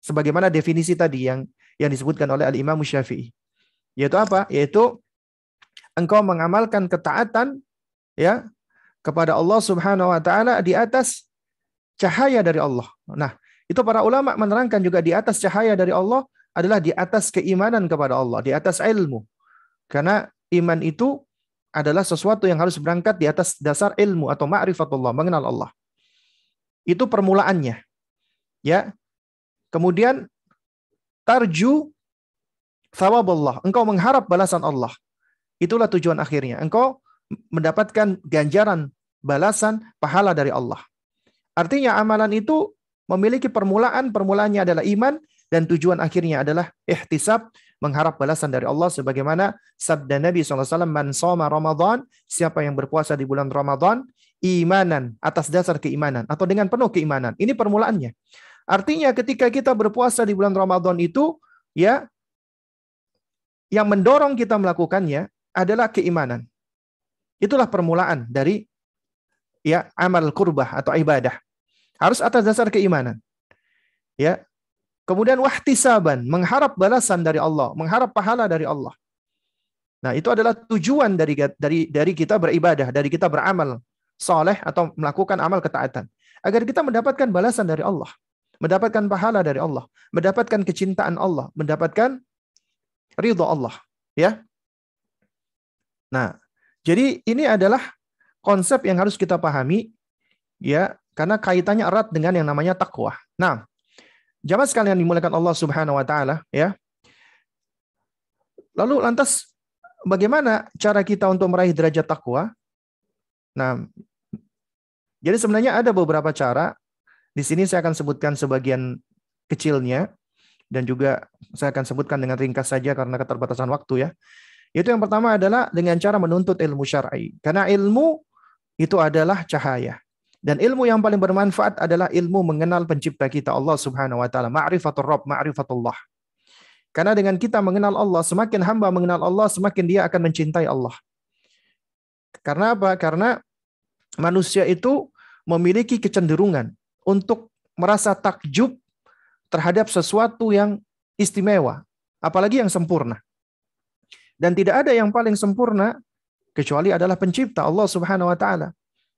Sebagaimana definisi tadi yang disebutkan oleh Al-Imam Syafi'i. Yaitu apa? Yaitu engkau mengamalkan ketaatan ya kepada Allah Subhanahu wa taala di atas cahaya dari Allah. Nah, itu para ulama menerangkan juga di atas cahaya dari Allah adalah di atas keimanan kepada Allah, di atas ilmu. Karena iman itu adalah sesuatu yang harus berangkat di atas dasar ilmu atau ma'rifatullah, mengenal Allah. Itu permulaannya. Ya. Kemudian tarju thawaballah, engkau mengharap balasan Allah. Itulah tujuan akhirnya. Engkau mendapatkan ganjaran balasan pahala dari Allah. Artinya amalan itu memiliki permulaannya adalah iman, dan tujuan akhirnya adalah ihtisab, mengharap balasan dari Allah, sebagaimana sabda Nabi SAW, man shoma Ramadan, siapa yang berpuasa di bulan Ramadan, imanan, atas dasar keimanan, atau dengan penuh keimanan. Ini permulaannya. Artinya ketika kita berpuasa di bulan Ramadan itu, ya, yang mendorong kita melakukannya adalah keimanan. Itulah permulaan dari, ya, amal qurbah atau ibadah. Harus atas dasar keimanan. Ya. Kemudian wahtisaban, mengharap balasan dari Allah, mengharap pahala dari Allah. Nah, itu adalah tujuan dari kita beribadah, dari kita beramal saleh atau melakukan amal ketaatan, agar kita mendapatkan balasan dari Allah, mendapatkan pahala dari Allah, mendapatkan kecintaan Allah, mendapatkan ridha Allah, ya. Nah, jadi ini adalah konsep yang harus kita pahami, ya, karena kaitannya erat dengan yang namanya takwa. Nah, jamaah sekalian dimuliakan Allah Subhanahu wa taala, ya. Lalu lantas bagaimana cara kita untuk meraih derajat takwa? Nah, jadi sebenarnya ada beberapa cara. Di sini saya akan sebutkan sebagian kecilnya, dan juga saya akan sebutkan dengan ringkas saja karena keterbatasan waktu, ya. Itu yang pertama adalah dengan cara menuntut ilmu syar'i. Karena ilmu itu adalah cahaya. Dan ilmu yang paling bermanfaat adalah ilmu mengenal pencipta kita, Allah Subhanahu wa taala, ma'rifatul Rabb, ma'rifatullah. Karena dengan kita mengenal Allah, semakin hamba mengenal Allah, semakin dia akan mencintai Allah. Karena apa? Karena manusia itu memiliki kecenderungan untuk merasa takjub terhadap sesuatu yang istimewa, apalagi yang sempurna. Dan tidak ada yang paling sempurna kecuali adalah pencipta, Allah Subhanahu wa taala.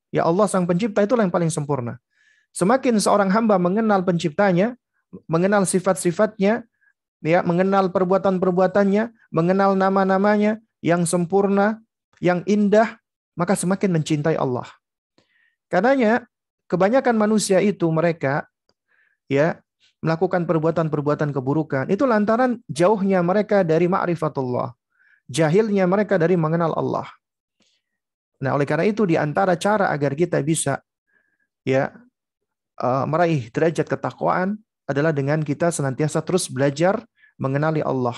Ya, Allah sang pencipta itulah yang paling sempurna. Semakin seorang hamba mengenal penciptanya, mengenal sifat-sifatnya, ya, mengenal perbuatan-perbuatannya, mengenal nama-namanya yang sempurna, yang indah, maka semakin mencintai Allah. Karenanya kebanyakan manusia itu mereka, ya, melakukan perbuatan-perbuatan keburukan itu lantaran jauhnya mereka dari ma'rifatullah, jahilnya mereka dari mengenal Allah. Nah, oleh karena itu di antara cara agar kita bisa, ya, meraih derajat ketakwaan adalah dengan kita senantiasa terus belajar mengenali Allah.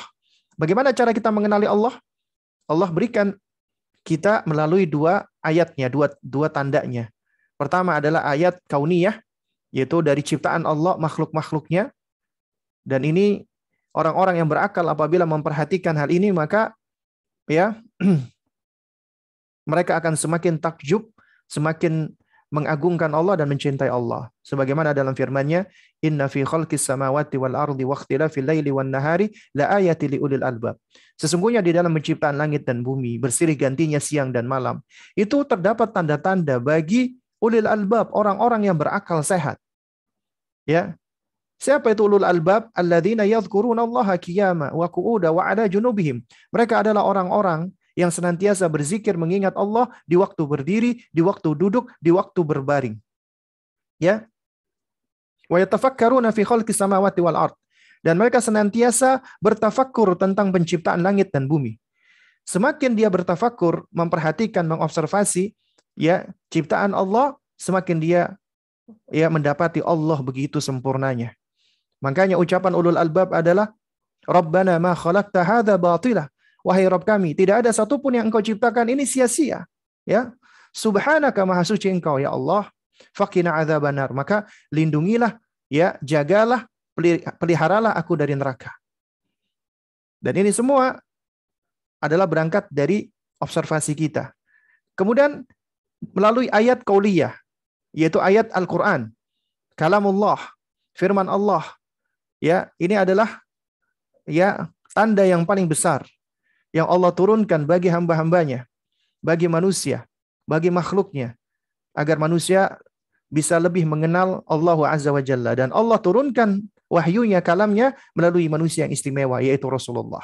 Bagaimana cara kita mengenali Allah? Allah berikan kita melalui dua ayatnya, dua tandanya. Pertama adalah ayat kauniyah, yaitu dari ciptaan Allah, makhluk-makhluknya. Dan ini orang-orang yang berakal apabila memperhatikan hal ini, maka, ya, mereka akan semakin takjub, semakin mengagungkan Allah dan mencintai Allah. Sebagaimana dalam firman-Nya, "Inna fi khalqis samawati wal ardi wa ikhtilafil laili wan nahari la ayati liulil albab." Sesungguhnya di dalam penciptaan langit dan bumi, bersilih gantinya siang dan malam, itu terdapat tanda-tanda bagi ulil albab, orang-orang yang berakal sehat. Ya. Siapa itu ulul albab? Alladzina yadhkurunallaha qiyama wa qu'uda wa 'ala junubihim. Mereka adalah orang-orang yang senantiasa berzikir mengingat Allah di waktu berdiri, di waktu duduk, di waktu berbaring. Ya. Wa yatafakkaruna fi khalqis samawati wal ard. Dan mereka senantiasa bertafakkur tentang penciptaan langit dan bumi. Semakin dia bertafakkur, memperhatikan, mengobservasi, ya, ciptaan Allah, semakin dia, ya, mendapati Allah begitu sempurnanya. Makanya ucapan ulul albab adalah Rabbana ma khalaqta hadza batilah. Wahai Rabb kami, tidak ada satupun yang Engkau ciptakan ini sia-sia. Ya, Subhanaka maha suci Engkau, ya Allah. Faqina adzabannar. Maka lindungilah, ya, jagalah, peliharalah aku dari neraka. Dan ini semua adalah berangkat dari observasi kita. Kemudian melalui ayat qauliyah, yaitu ayat Al-Qur'an, kalamullah, firman Allah. Ya, ini adalah, ya, tanda yang paling besar yang Allah turunkan bagi hamba-hambanya, bagi manusia, bagi makhluknya, agar manusia bisa lebih mengenal Allah Azza wa Jalla. Dan Allah turunkan wahyunya, kalamnya melalui manusia yang istimewa, yaitu Rasulullah.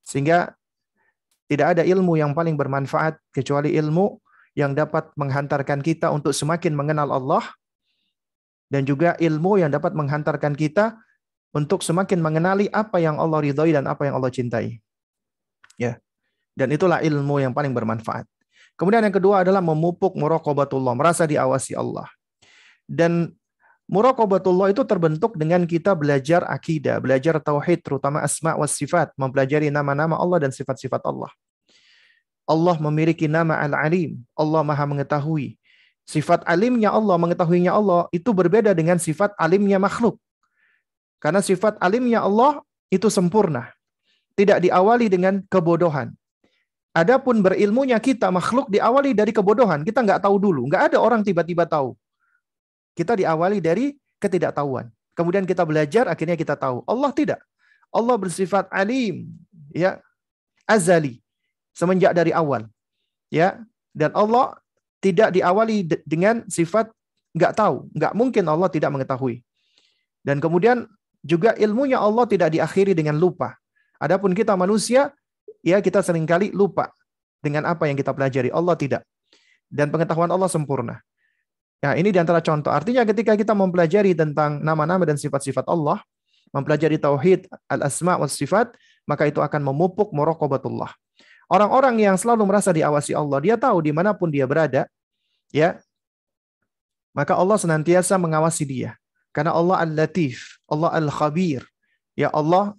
Sehingga tidak ada ilmu yang paling bermanfaat kecuali ilmu yang dapat menghantarkan kita untuk semakin mengenal Allah, dan juga ilmu yang dapat menghantarkan kita untuk semakin mengenali apa yang Allah ridhai dan apa yang Allah cintai. Ya. Dan itulah ilmu yang paling bermanfaat. Kemudian yang kedua adalah memupuk muraqabatullah, merasa diawasi Allah. Dan muraqabatullah itu terbentuk dengan kita belajar akidah, belajar tauhid, terutama asma wa sifat, mempelajari nama-nama Allah dan sifat-sifat Allah. Allah memiliki nama Al-Alim, Allah Maha mengetahui. Sifat alimnya Allah, mengetahuinya Allah, itu berbeda dengan sifat alimnya makhluk. Karena sifat alimnya Allah itu sempurna. Tidak diawali dengan kebodohan. Adapun berilmunya kita, makhluk, diawali dari kebodohan. Kita nggak tahu dulu. Nggak ada orang tiba-tiba tahu. Kita diawali dari ketidaktahuan. Kemudian kita belajar, akhirnya kita tahu. Allah tidak. Allah bersifat alim, ya, azali, semenjak dari awal. Ya, dan Allah tidak diawali dengan sifat nggak tahu. Nggak mungkin Allah tidak mengetahui. Dan kemudian juga ilmunya Allah tidak diakhiri dengan lupa. Adapun kita manusia, ya kita seringkali lupa dengan apa yang kita pelajari. Allah tidak. Dan pengetahuan Allah sempurna. Nah, ini diantara contoh. Artinya ketika kita mempelajari tentang nama-nama dan sifat-sifat Allah, mempelajari tauhid, al-asma wa sifat, maka itu akan memupuk muraqabatullah. Orang-orang yang selalu merasa diawasi Allah, dia tahu dimanapun dia berada, ya, maka Allah senantiasa mengawasi dia. Karena Allah al-latif, Allah al-khabir, ya Allah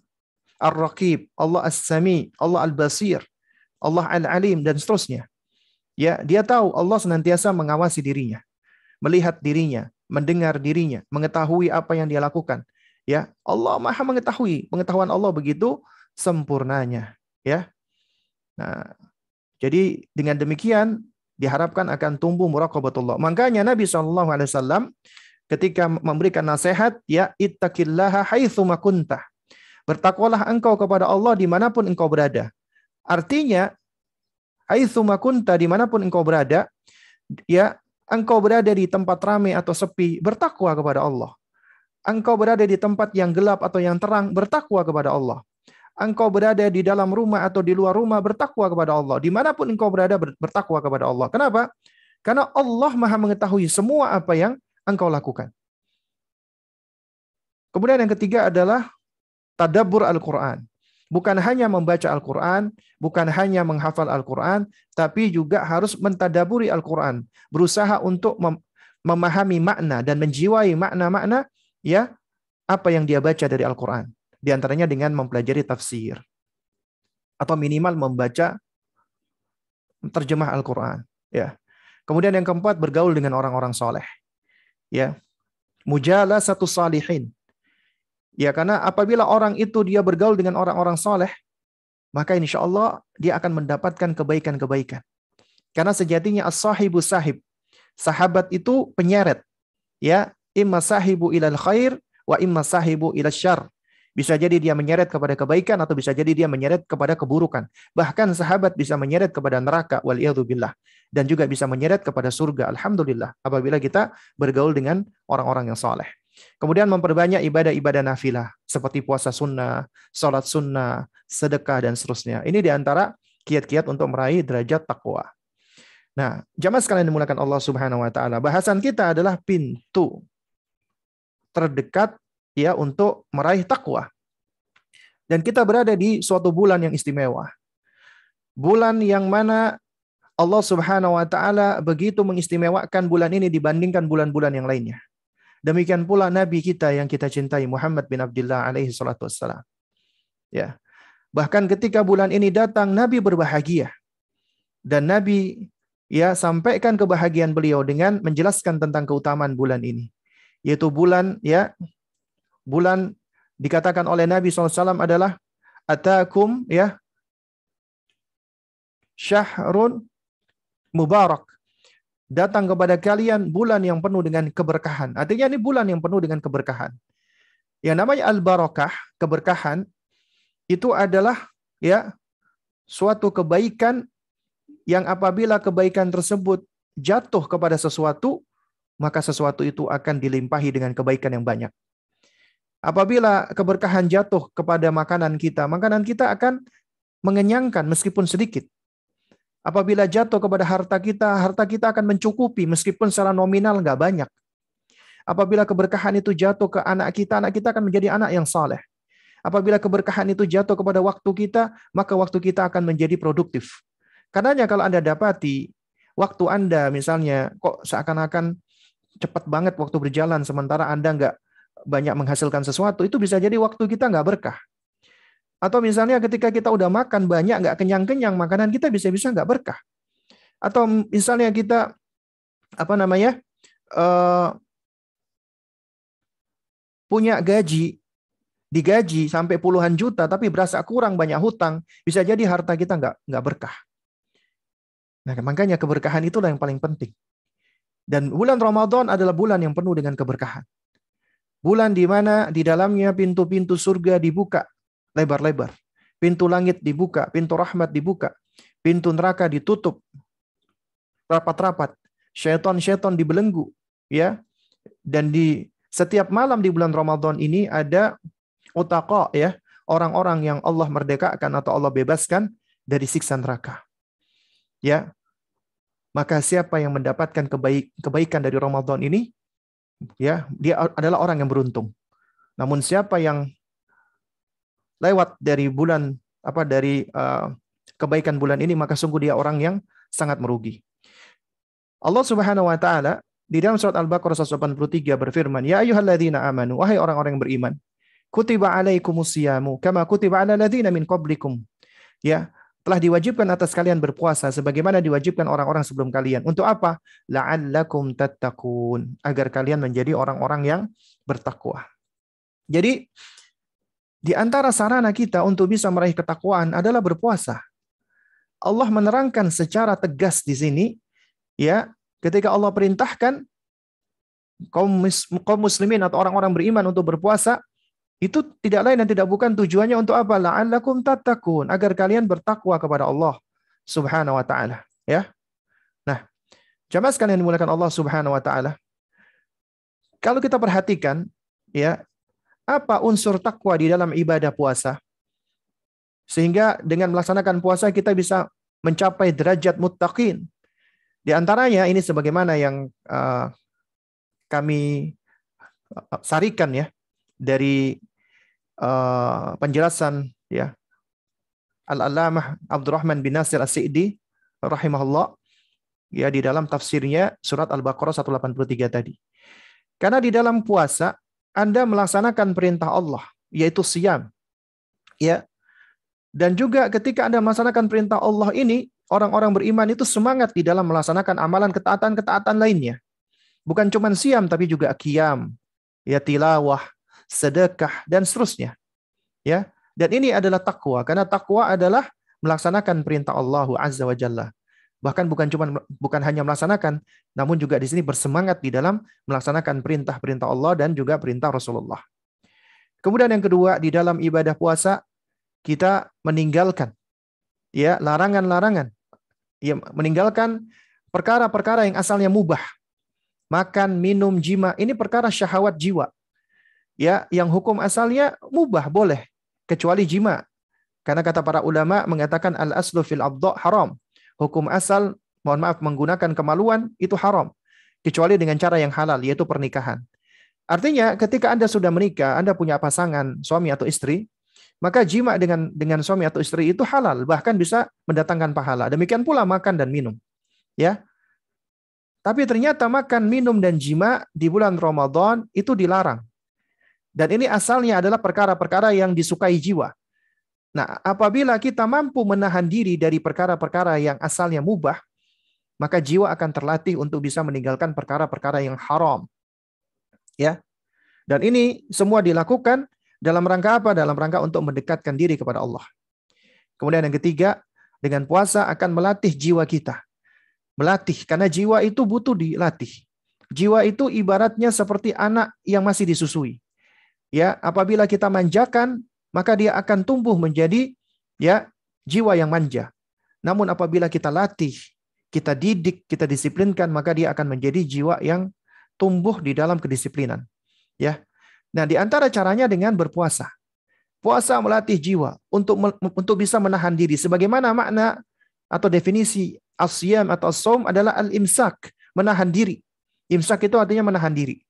Ar-Raqib, Allah As-Sami, Allah Al-Basir, Allah Al-Alim, dan seterusnya. Ya, dia tahu Allah senantiasa mengawasi dirinya, melihat dirinya, mendengar dirinya, mengetahui apa yang dia lakukan. Ya, Allah Maha mengetahui, pengetahuan Allah begitu sempurnanya. Ya, nah, jadi dengan demikian diharapkan akan tumbuh muraqabatullah. Makanya Nabi SAW ketika memberikan nasihat, ya ittaqillaha haitsu ma kuntah. Bertakwalah engkau kepada Allah dimanapun engkau berada. Artinya, haitsu ma kunta, dimanapun engkau berada, ya engkau berada di tempat ramai atau sepi, bertakwa kepada Allah. Engkau berada di tempat yang gelap atau yang terang, bertakwa kepada Allah. Engkau berada di dalam rumah atau di luar rumah, bertakwa kepada Allah. Dimanapun engkau berada, bertakwa kepada Allah. Kenapa? Karena Allah Maha mengetahui semua apa yang engkau lakukan. Kemudian yang ketiga adalah tadabbur Al-Quran. Bukan hanya membaca Al-Quran, bukan hanya menghafal Al-Quran, tapi juga harus mentadaburi Al-Quran. Berusaha untuk memahami makna dan menjiwai makna-makna, ya, apa yang dia baca dari Al-Quran. Di antaranya dengan mempelajari tafsir. Atau minimal membaca terjemah Al-Quran. Ya. Kemudian yang keempat, bergaul dengan orang-orang soleh. Ya. Mujalasatu salihin. Ya, karena apabila orang itu dia bergaul dengan orang-orang soleh, maka insya Allah dia akan mendapatkan kebaikan-kebaikan. Karena sejatinya as-sahibu sahib. Sahabat itu penyeret. Ya, imma sahibu ilal khair wa imma sahibu ilal syarr. Bisa jadi dia menyeret kepada kebaikan atau bisa jadi dia menyeret kepada keburukan. Bahkan sahabat bisa menyeret kepada neraka, waliyadzubillah. Dan juga bisa menyeret kepada surga, alhamdulillah. Apabila kita bergaul dengan orang-orang yang soleh. Kemudian memperbanyak ibadah-ibadah nafilah. Seperti puasa sunnah, sholat sunnah, sedekah, dan seterusnya. Ini diantara kiat-kiat untuk meraih derajat takwa. Nah, jamaah sekalian dimulakan Allah Subhanahu wa taala. Bahasan kita adalah pintu terdekat ya untuk meraih takwa. Dan kita berada di suatu bulan yang istimewa. Bulan yang mana Allah Subhanahu wa taala begitu mengistimewakan bulan ini dibandingkan bulan-bulan yang lainnya. Demikian pula Nabi kita yang kita cintai, Muhammad bin Abdullah alaihi salatu wassalam. Ya. Bahkan ketika bulan ini datang, Nabi berbahagia. Dan Nabi ya sampaikan kebahagiaan beliau dengan menjelaskan tentang keutamaan bulan ini. Yaitu bulan ya, bulan dikatakan oleh Nabi SAW adalah atakum ya syahrun mubarak. Datang kepada kalian bulan yang penuh dengan keberkahan. Artinya ini bulan yang penuh dengan keberkahan. Yang namanya al-barakah, keberkahan, itu adalah ya suatu kebaikan yang apabila kebaikan tersebut jatuh kepada sesuatu, maka sesuatu itu akan dilimpahi dengan kebaikan yang banyak. Apabila keberkahan jatuh kepada makanan kita akan mengenyangkan meskipun sedikit. Apabila jatuh kepada harta kita akan mencukupi meskipun secara nominal nggak banyak. Apabila keberkahan itu jatuh ke anak kita akan menjadi anak yang saleh. Apabila keberkahan itu jatuh kepada waktu kita, maka waktu kita akan menjadi produktif. Karenanya kalau Anda dapati waktu Anda misalnya kok seakan-akan cepat banget waktu berjalan sementara Anda nggak banyak menghasilkan sesuatu, itu bisa jadi waktu kita nggak berkah. Atau misalnya ketika kita udah makan banyak nggak kenyang-kenyang, makanan kita bisa-bisa nggak berkah. Atau misalnya kita punya gaji, digaji sampai puluhan juta, tapi berasa kurang, banyak hutang, bisa jadi harta kita nggak berkah. Nah, makanya keberkahan itulah yang paling penting. Dan bulan Ramadan adalah bulan yang penuh dengan keberkahan. Bulan di mana di dalamnya pintu-pintu surga dibuka lebar-lebar. Pintu langit dibuka, pintu rahmat dibuka, pintu neraka ditutup rapat-rapat. Syaitan-syaitan dibelenggu, ya. Dan di setiap malam di bulan Ramadan ini ada utaqa, ya, orang-orang yang Allah merdekakan atau Allah bebaskan dari siksa neraka. Ya. Maka siapa yang mendapatkan kebaikan dari Ramadan ini, ya, dia adalah orang yang beruntung. Namun siapa yang lewat dari kebaikan bulan ini, maka sungguh dia orang yang sangat merugi. Allah Subhanahu wa taala di dalam surat Al-Baqarah 183 berfirman, "Ya ayyuhalladzina amanu, wahai orang-orang yang beriman, kutiba alaikumusyamu kama kutiba alal ladzina min qablikum." Ya, telah diwajibkan atas kalian berpuasa sebagaimana diwajibkan orang-orang sebelum kalian. Untuk apa? La'allakum tattaqun, agar kalian menjadi orang-orang yang bertakwa. Jadi di antara sarana kita untuk bisa meraih ketakwaan adalah berpuasa. Allah menerangkan secara tegas di sini, ya, ketika Allah perintahkan kaum muslimin atau orang-orang beriman untuk berpuasa, itu tidak lain dan tidak bukan tujuannya untuk apa? La'allakum tattaqun, agar kalian bertakwa kepada Allah Subhanahu wa taala, ya. Nah, jamaah sekalian dimuliakan Allah Subhanahu wa taala. Kalau kita perhatikan, ya, apa unsur takwa di dalam ibadah puasa? Sehingga dengan melaksanakan puasa kita bisa mencapai derajat muttaqin. Di antaranya ini sebagaimana yang kami sarikan, ya, dari penjelasan, ya, Al-Allamah Abdurrahman bin Nasir As-Sa'di rahimahullah, ya, di dalam tafsirnya surat Al-Baqarah 183 tadi. Karena di dalam puasa Anda melaksanakan perintah Allah, yaitu siyam, ya. Dan juga ketika Anda melaksanakan perintah Allah ini, orang-orang beriman itu semangat di dalam melaksanakan amalan ketaatan-ketaatan lainnya. Bukan cuma siyam tapi juga qiyam, ya, tilawah, sedekah, dan seterusnya. Ya, dan ini adalah takwa, karena takwa adalah melaksanakan perintah Allah Azza wa Jalla. Bahkan bukan hanya melaksanakan, namun juga di sini bersemangat di dalam melaksanakan perintah-perintah Allah dan juga perintah Rasulullah. Kemudian yang kedua, di dalam ibadah puasa kita meninggalkan, ya, larangan-larangan, ya, meninggalkan perkara-perkara yang asalnya mubah. Makan, minum, jima, ini perkara syahwat jiwa. Ya, yang hukum asalnya mubah, boleh, kecuali jima. Karena kata para ulama mengatakan al-aslu fil abda' haram. Hukum asal, mohon maaf, menggunakan kemaluan itu haram, kecuali dengan cara yang halal, yaitu pernikahan. Artinya ketika Anda sudah menikah, Anda punya pasangan, suami atau istri, maka jima dengan suami atau istri itu halal, bahkan bisa mendatangkan pahala. Demikian pula makan dan minum. Ya. Tapi ternyata makan, minum, dan jima di bulan Ramadan itu dilarang. Dan ini asalnya adalah perkara-perkara yang disukai jiwa. Nah, apabila kita mampu menahan diri dari perkara-perkara yang asalnya mubah, maka jiwa akan terlatih untuk bisa meninggalkan perkara-perkara yang haram. Ya. Dan ini semua dilakukan dalam rangka apa? Dalam rangka untuk mendekatkan diri kepada Allah. Kemudian yang ketiga, dengan puasa akan melatih jiwa kita. Melatih, karena jiwa itu butuh dilatih. Jiwa itu ibaratnya seperti anak yang masih disusui. Ya, apabila kita manjakan, maka dia akan tumbuh menjadi, ya, jiwa yang manja. Namun apabila kita latih, kita didik, kita disiplinkan, maka dia akan menjadi jiwa yang tumbuh di dalam kedisiplinan. Ya. Nah, di antara caranya dengan berpuasa. Puasa melatih jiwa untuk bisa menahan diri. Sebagaimana makna atau definisi as-siyam atau as-shaum adalah al-imsak, menahan diri. Imsak itu artinya menahan diri.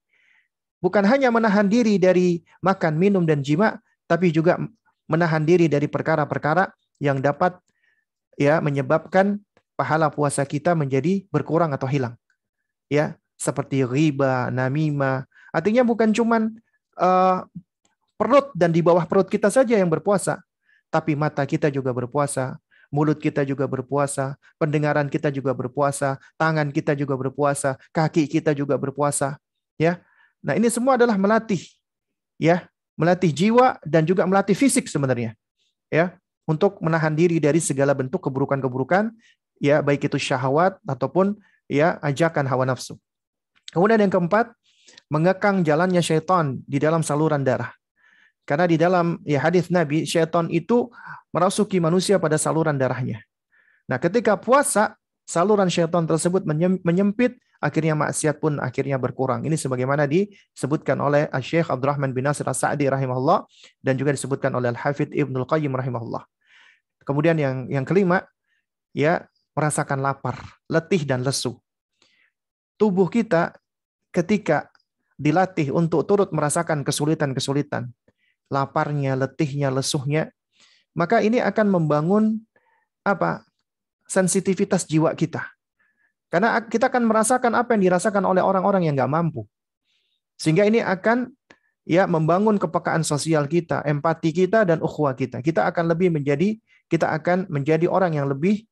Bukan hanya menahan diri dari makan, minum, dan jima, tapi juga menahan diri dari perkara-perkara yang dapat, ya, menyebabkan pahala puasa kita menjadi berkurang atau hilang. Ya, seperti riba, namimah. Artinya bukan cuman perut dan di bawah perut kita saja yang berpuasa, tapi mata kita juga berpuasa, mulut kita juga berpuasa, pendengaran kita juga berpuasa, tangan kita juga berpuasa, kaki kita juga berpuasa, ya. Nah, ini semua adalah melatih, ya, melatih jiwa dan juga melatih fisik sebenarnya, ya, untuk menahan diri dari segala bentuk keburukan-keburukan, ya, baik itu syahwat ataupun ya ajakan hawa nafsu. Kemudian yang keempat, mengekang jalannya syaitan di dalam saluran darah. Karena di dalam ya hadis Nabi, syaitan itu merasuki manusia pada saluran darahnya. Nah, ketika puasa, saluran syaitan tersebut menyempit, akhirnya maksiat pun akhirnya berkurang. Ini sebagaimana disebutkan oleh Syekh Abdurrahman bin Nasir As-Sa'di rahimahullah dan juga disebutkan oleh Al-Hafidz Ibnul Qayyim rahimahullah. Kemudian yang kelima, ya, merasakan lapar, letih dan lesu. Tubuh kita ketika dilatih untuk turut merasakan kesulitan-kesulitan, laparnya, letihnya, lesuhnya, maka ini akan membangun sensitivitas jiwa kita. Karena kita akan merasakan apa yang dirasakan oleh orang-orang yang nggak mampu. Sehingga ini akan ya membangun kepekaan sosial kita, empati kita dan ukhuwah kita. Kita akan menjadi orang yang lebih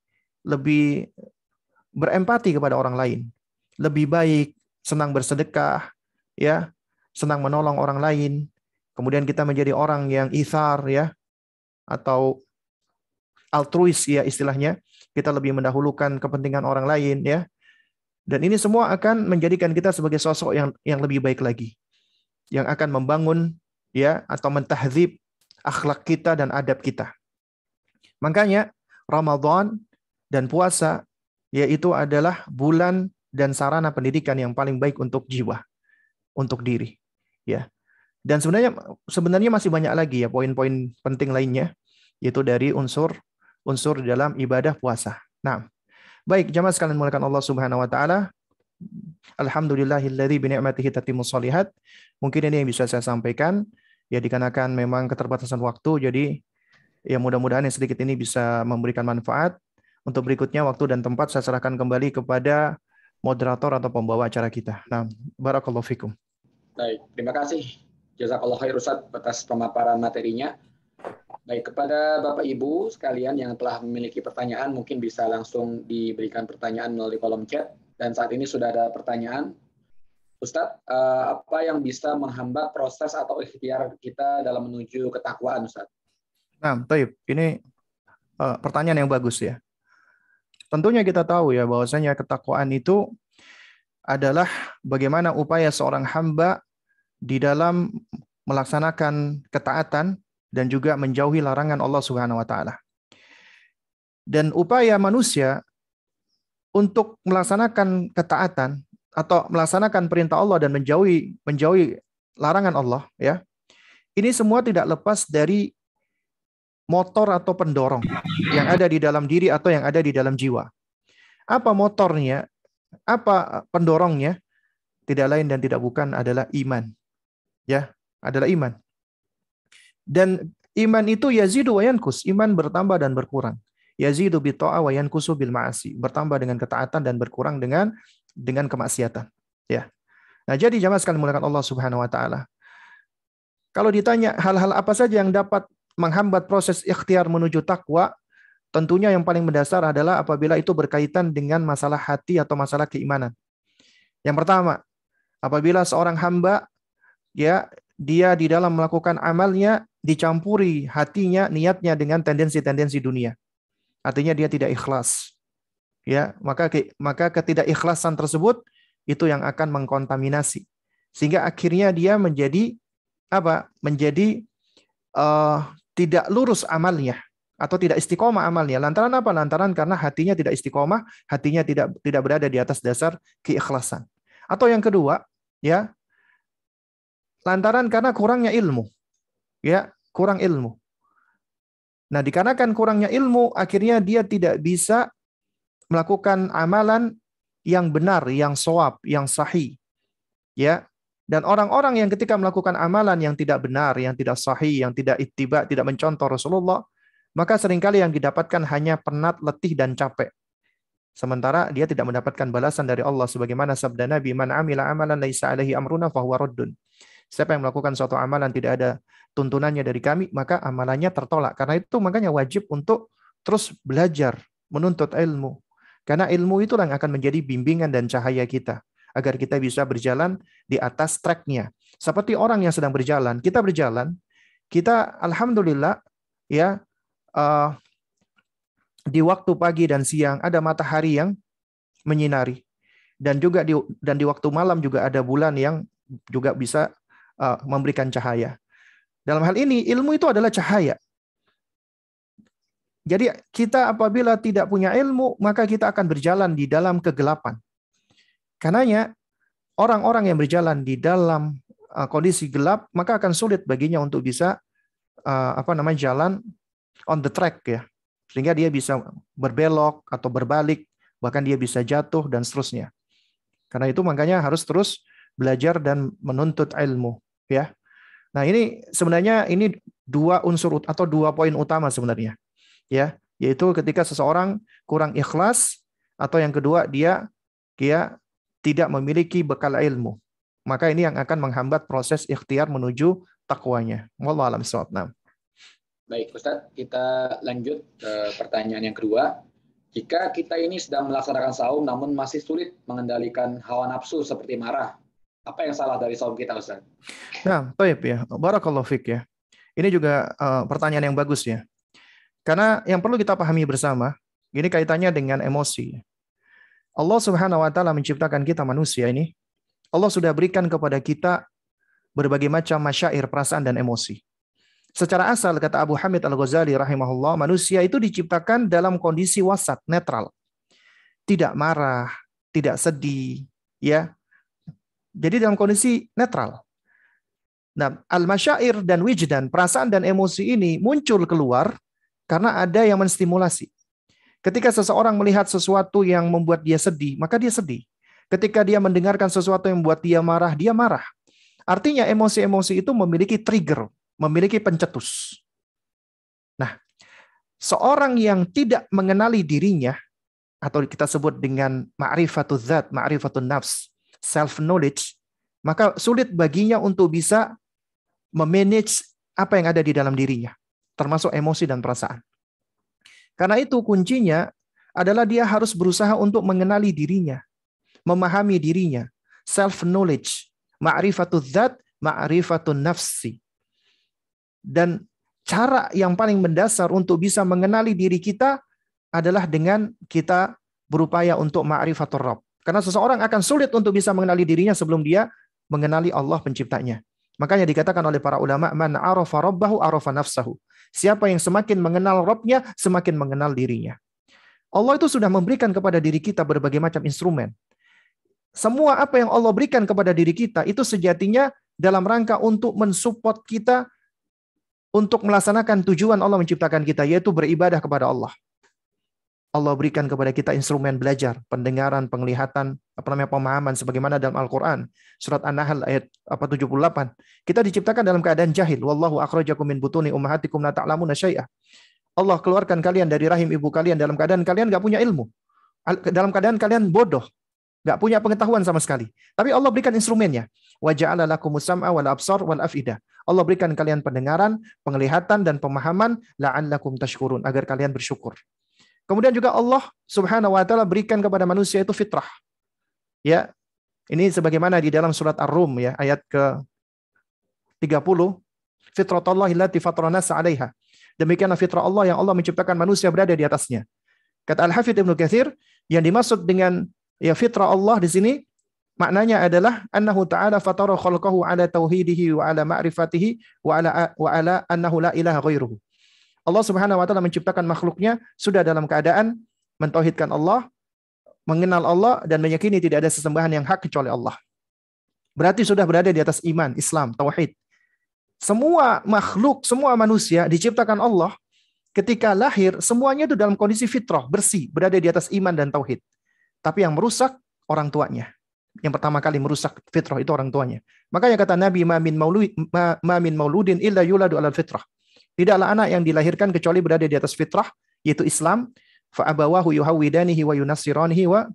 berempati kepada orang lain. Lebih baik, senang bersedekah, ya, senang menolong orang lain. Kemudian kita menjadi orang yang ithar, ya, atau altruis, ya, istilahnya. Kita lebih mendahulukan kepentingan orang lain, ya. Dan ini semua akan menjadikan kita sebagai sosok yang lebih baik lagi, yang akan membangun, ya, atau mentahdzib akhlak kita dan adab kita. Makanya Ramadan dan puasa yaitu adalah bulan dan sarana pendidikan yang paling baik untuk jiwa, untuk diri, ya. Dan sebenarnya masih banyak lagi ya poin-poin penting lainnya, yaitu dari unsur di dalam ibadah puasa. Nah, baik jamaah sekalian muliakan Allah Subhanahu wa taala. Alhamdulillahilladzi bi ni'matihi tatimmus shalihat. Mungkin ini yang bisa saya sampaikan, ya, dikarenakan memang keterbatasan waktu, jadi ya mudah-mudahan yang sedikit ini bisa memberikan manfaat. Untuk berikutnya waktu dan tempat saya serahkan kembali kepada moderator atau pembawa acara kita. Nah, barakallahu fikum. Baik, terima kasih. Jazakallahu khair Ustaz atas pemaparan materinya. Baik, kepada Bapak Ibu sekalian yang telah memiliki pertanyaan, mungkin bisa langsung diberikan pertanyaan melalui kolom chat. Dan saat ini sudah ada pertanyaan. Ustaz, apa yang bisa menghambat proses atau ikhtiar kita dalam menuju ketakwaan, Ustaz? Nah, baik. Ini pertanyaan yang bagus, ya. Tentunya kita tahu ya bahwasanya ketakwaan itu adalah bagaimana upaya seorang hamba di dalam melaksanakan ketaatan dan juga menjauhi larangan Allah Subhanahu wa taala. Dan upaya manusia untuk melaksanakan ketaatan atau melaksanakan perintah Allah dan menjauhi larangan Allah, ya. Ini semua tidak lepas dari motor atau pendorong yang ada di dalam diri atau yang ada di dalam jiwa. Apa motornya? Apa pendorongnya? Tidak lain dan tidak bukan adalah iman. Ya, adalah iman. Dan iman itu yazidu wa yankus, iman bertambah dan berkurang. Yazidu bi ta'a wa yankusu bil ma'asi, bertambah dengan ketaatan dan berkurang dengan kemaksiatan. Ya. Nah, jadi jamaah sekalian muliakan Allah Subhanahu wa taala. Kalau ditanya hal-hal apa saja yang dapat menghambat proses ikhtiar menuju takwa, tentunya yang paling mendasar adalah apabila itu berkaitan dengan masalah hati atau masalah keimanan. Yang pertama, apabila seorang hamba, ya, dia di dalam melakukan amalnya dicampuri hatinya, niatnya dengan tendensi-tendensi dunia. Artinya dia tidak ikhlas. Ya, maka ketidakikhlasan tersebut itu yang akan mengkontaminasi. Sehingga akhirnya dia menjadi tidak lurus amalnya atau tidak istiqomah amalnya. Lantaran apa? Lantaran karena hatinya tidak istiqomah, hatinya tidak berada di atas dasar keikhlasan. Atau yang kedua, ya, lantaran karena kurangnya ilmu. Ya, kurang ilmu. Nah, dikarenakan kurangnya ilmu, akhirnya dia tidak bisa melakukan amalan yang benar, yang shawab, yang sahih. Ya. Dan orang-orang yang ketika melakukan amalan yang tidak benar, yang tidak sahih, yang tidak ittiba, tidak mencontoh Rasulullah, maka seringkali yang didapatkan hanya penat, letih, dan capek. Sementara dia tidak mendapatkan balasan dari Allah sebagaimana sabda Nabi, "Man 'amila 'amalan laisa 'alaihi amruna fahuwa raddun." Siapa yang melakukan suatu amalan tidak ada tuntunannya dari kami, maka amalannya tertolak. Karena itu makanya wajib untuk terus belajar, menuntut ilmu. Karena ilmu itulah yang akan menjadi bimbingan dan cahaya kita agar kita bisa berjalan di atas tracknya. Seperti orang yang sedang berjalan, kita alhamdulillah ya di waktu pagi dan siang ada matahari yang menyinari, dan juga di waktu malam juga ada bulan yang juga bisa memberikan cahaya. Dalam hal ini ilmu itu adalah cahaya. Jadi kita apabila tidak punya ilmu, maka kita akan berjalan di dalam kegelapan. Karenanya orang-orang yang berjalan di dalam kondisi gelap, maka akan sulit baginya untuk bisa jalan on the track ya. Sehingga dia bisa berbelok atau berbalik, bahkan dia bisa jatuh dan seterusnya. Karena itu makanya harus terus belajar dan menuntut ilmu ya. Nah, ini sebenarnya ini dua unsur atau dua poin utama sebenarnya. Ya, yaitu ketika seseorang kurang ikhlas atau yang kedua dia tidak memiliki bekal ilmu. Maka ini yang akan menghambat proses ikhtiar menuju takwanya. Wallahu a'lam bishawab. Baik, Ustadz, kita lanjut ke pertanyaan yang kedua. Jika kita ini sedang melaksanakan saum namun masih sulit mengendalikan hawa nafsu seperti marah, apa yang salah dari saum kita, Ustadz? Nah, baik ya. Barakallahu fik ya. Ini juga pertanyaan yang bagus ya. Karena yang perlu kita pahami bersama, ini kaitannya dengan emosi. Allah Subhanahu wa taala menciptakan kita manusia ini. Allah sudah berikan kepada kita berbagai macam masyair, perasaan dan emosi. Secara asal kata Abu Hamid Al-Ghazali rahimahullah, manusia itu diciptakan dalam kondisi wasat, netral. Tidak marah, tidak sedih, ya. Jadi dalam kondisi netral. Nah, al-masyair dan wijdan, perasaan dan emosi ini muncul keluar karena ada yang menstimulasi. Ketika seseorang melihat sesuatu yang membuat dia sedih, maka dia sedih. Ketika dia mendengarkan sesuatu yang membuat dia marah. Artinya emosi-emosi itu memiliki trigger, memiliki pencetus. Nah, seorang yang tidak mengenali dirinya, atau kita sebut dengan ma'rifatul dzat, ma'rifatun nafs, self-knowledge, maka sulit baginya untuk bisa memanage apa yang ada di dalam dirinya, termasuk emosi dan perasaan. Karena itu kuncinya adalah dia harus berusaha untuk mengenali dirinya, memahami dirinya, self-knowledge, ma'rifatul dzat, ma'rifatun nafsi. Dan cara yang paling mendasar untuk bisa mengenali diri kita adalah dengan kita berupaya untuk ma'rifatul Rabb. Karena seseorang akan sulit untuk bisa mengenali dirinya sebelum dia mengenali Allah penciptanya. Makanya dikatakan oleh para ulama, man arafa rabbahu arafa nafsahu. Siapa yang semakin mengenal Rabbnya, semakin mengenal dirinya. Allah itu sudah memberikan kepada diri kita berbagai macam instrumen. Semua apa yang Allah berikan kepada diri kita itu sejatinya dalam rangka untuk mensupport kita untuk melaksanakan tujuan Allah menciptakan kita, yaitu beribadah kepada Allah. Allah berikan kepada kita instrumen belajar, pendengaran, penglihatan, pemahaman sebagaimana dalam Al-Qur'an, surat An-Nahl ayat 78. Kita diciptakan dalam keadaan jahil. Wallahu akhrajakum min butuni ummahatikum la ta'lamuna syai'a. Allah keluarkan kalian dari rahim ibu kalian dalam keadaan kalian enggak punya ilmu. Dalam keadaan kalian bodoh, enggak punya pengetahuan sama sekali. Tapi Allah berikan instrumennya. Wa ja'ala lakumus sam'a wal absar wal af'idah. Allah berikan kalian pendengaran, penglihatan dan pemahaman la'allakum tashkurun, agar kalian bersyukur. Kemudian juga Allah Subhanahu wa taala berikan kepada manusia itu fitrah. Ya. Ini sebagaimana di dalam surat Ar-Rum ya, ayat ke-30, fitratallahi allati fatara nas 'alaiha. Demikianlah fitrah Allah yang Allah menciptakan manusia berada di atasnya. Kata Al-Hafidz Ibnu Katsir, yang dimaksud dengan ya fitrah Allah di sini maknanya adalah annahu ta'ala fatara khalqahu 'ala tauhidihi wa 'ala ma'rifatihi wa 'ala annahu la ilaha ghairuhu. Allah Subhanahu wa taala menciptakan makhluknya sudah dalam keadaan mentauhidkan Allah, mengenal Allah dan meyakini tidak ada sesembahan yang hak kecuali Allah. Berarti sudah berada di atas iman, Islam, tauhid. Semua makhluk, semua manusia diciptakan Allah ketika lahir semuanya itu dalam kondisi fitrah, bersih, berada di atas iman dan tauhid. Tapi yang merusak orang tuanya. Yang pertama kali merusak fitrah itu orang tuanya. Makanya kata Nabi, ma min mauludin illa yuladu alal fitrah. Tidaklah anak yang dilahirkan kecuali berada di atas fitrah, yaitu Islam. Fa abawahu yuhawwidanihi wa yunassiranihi wa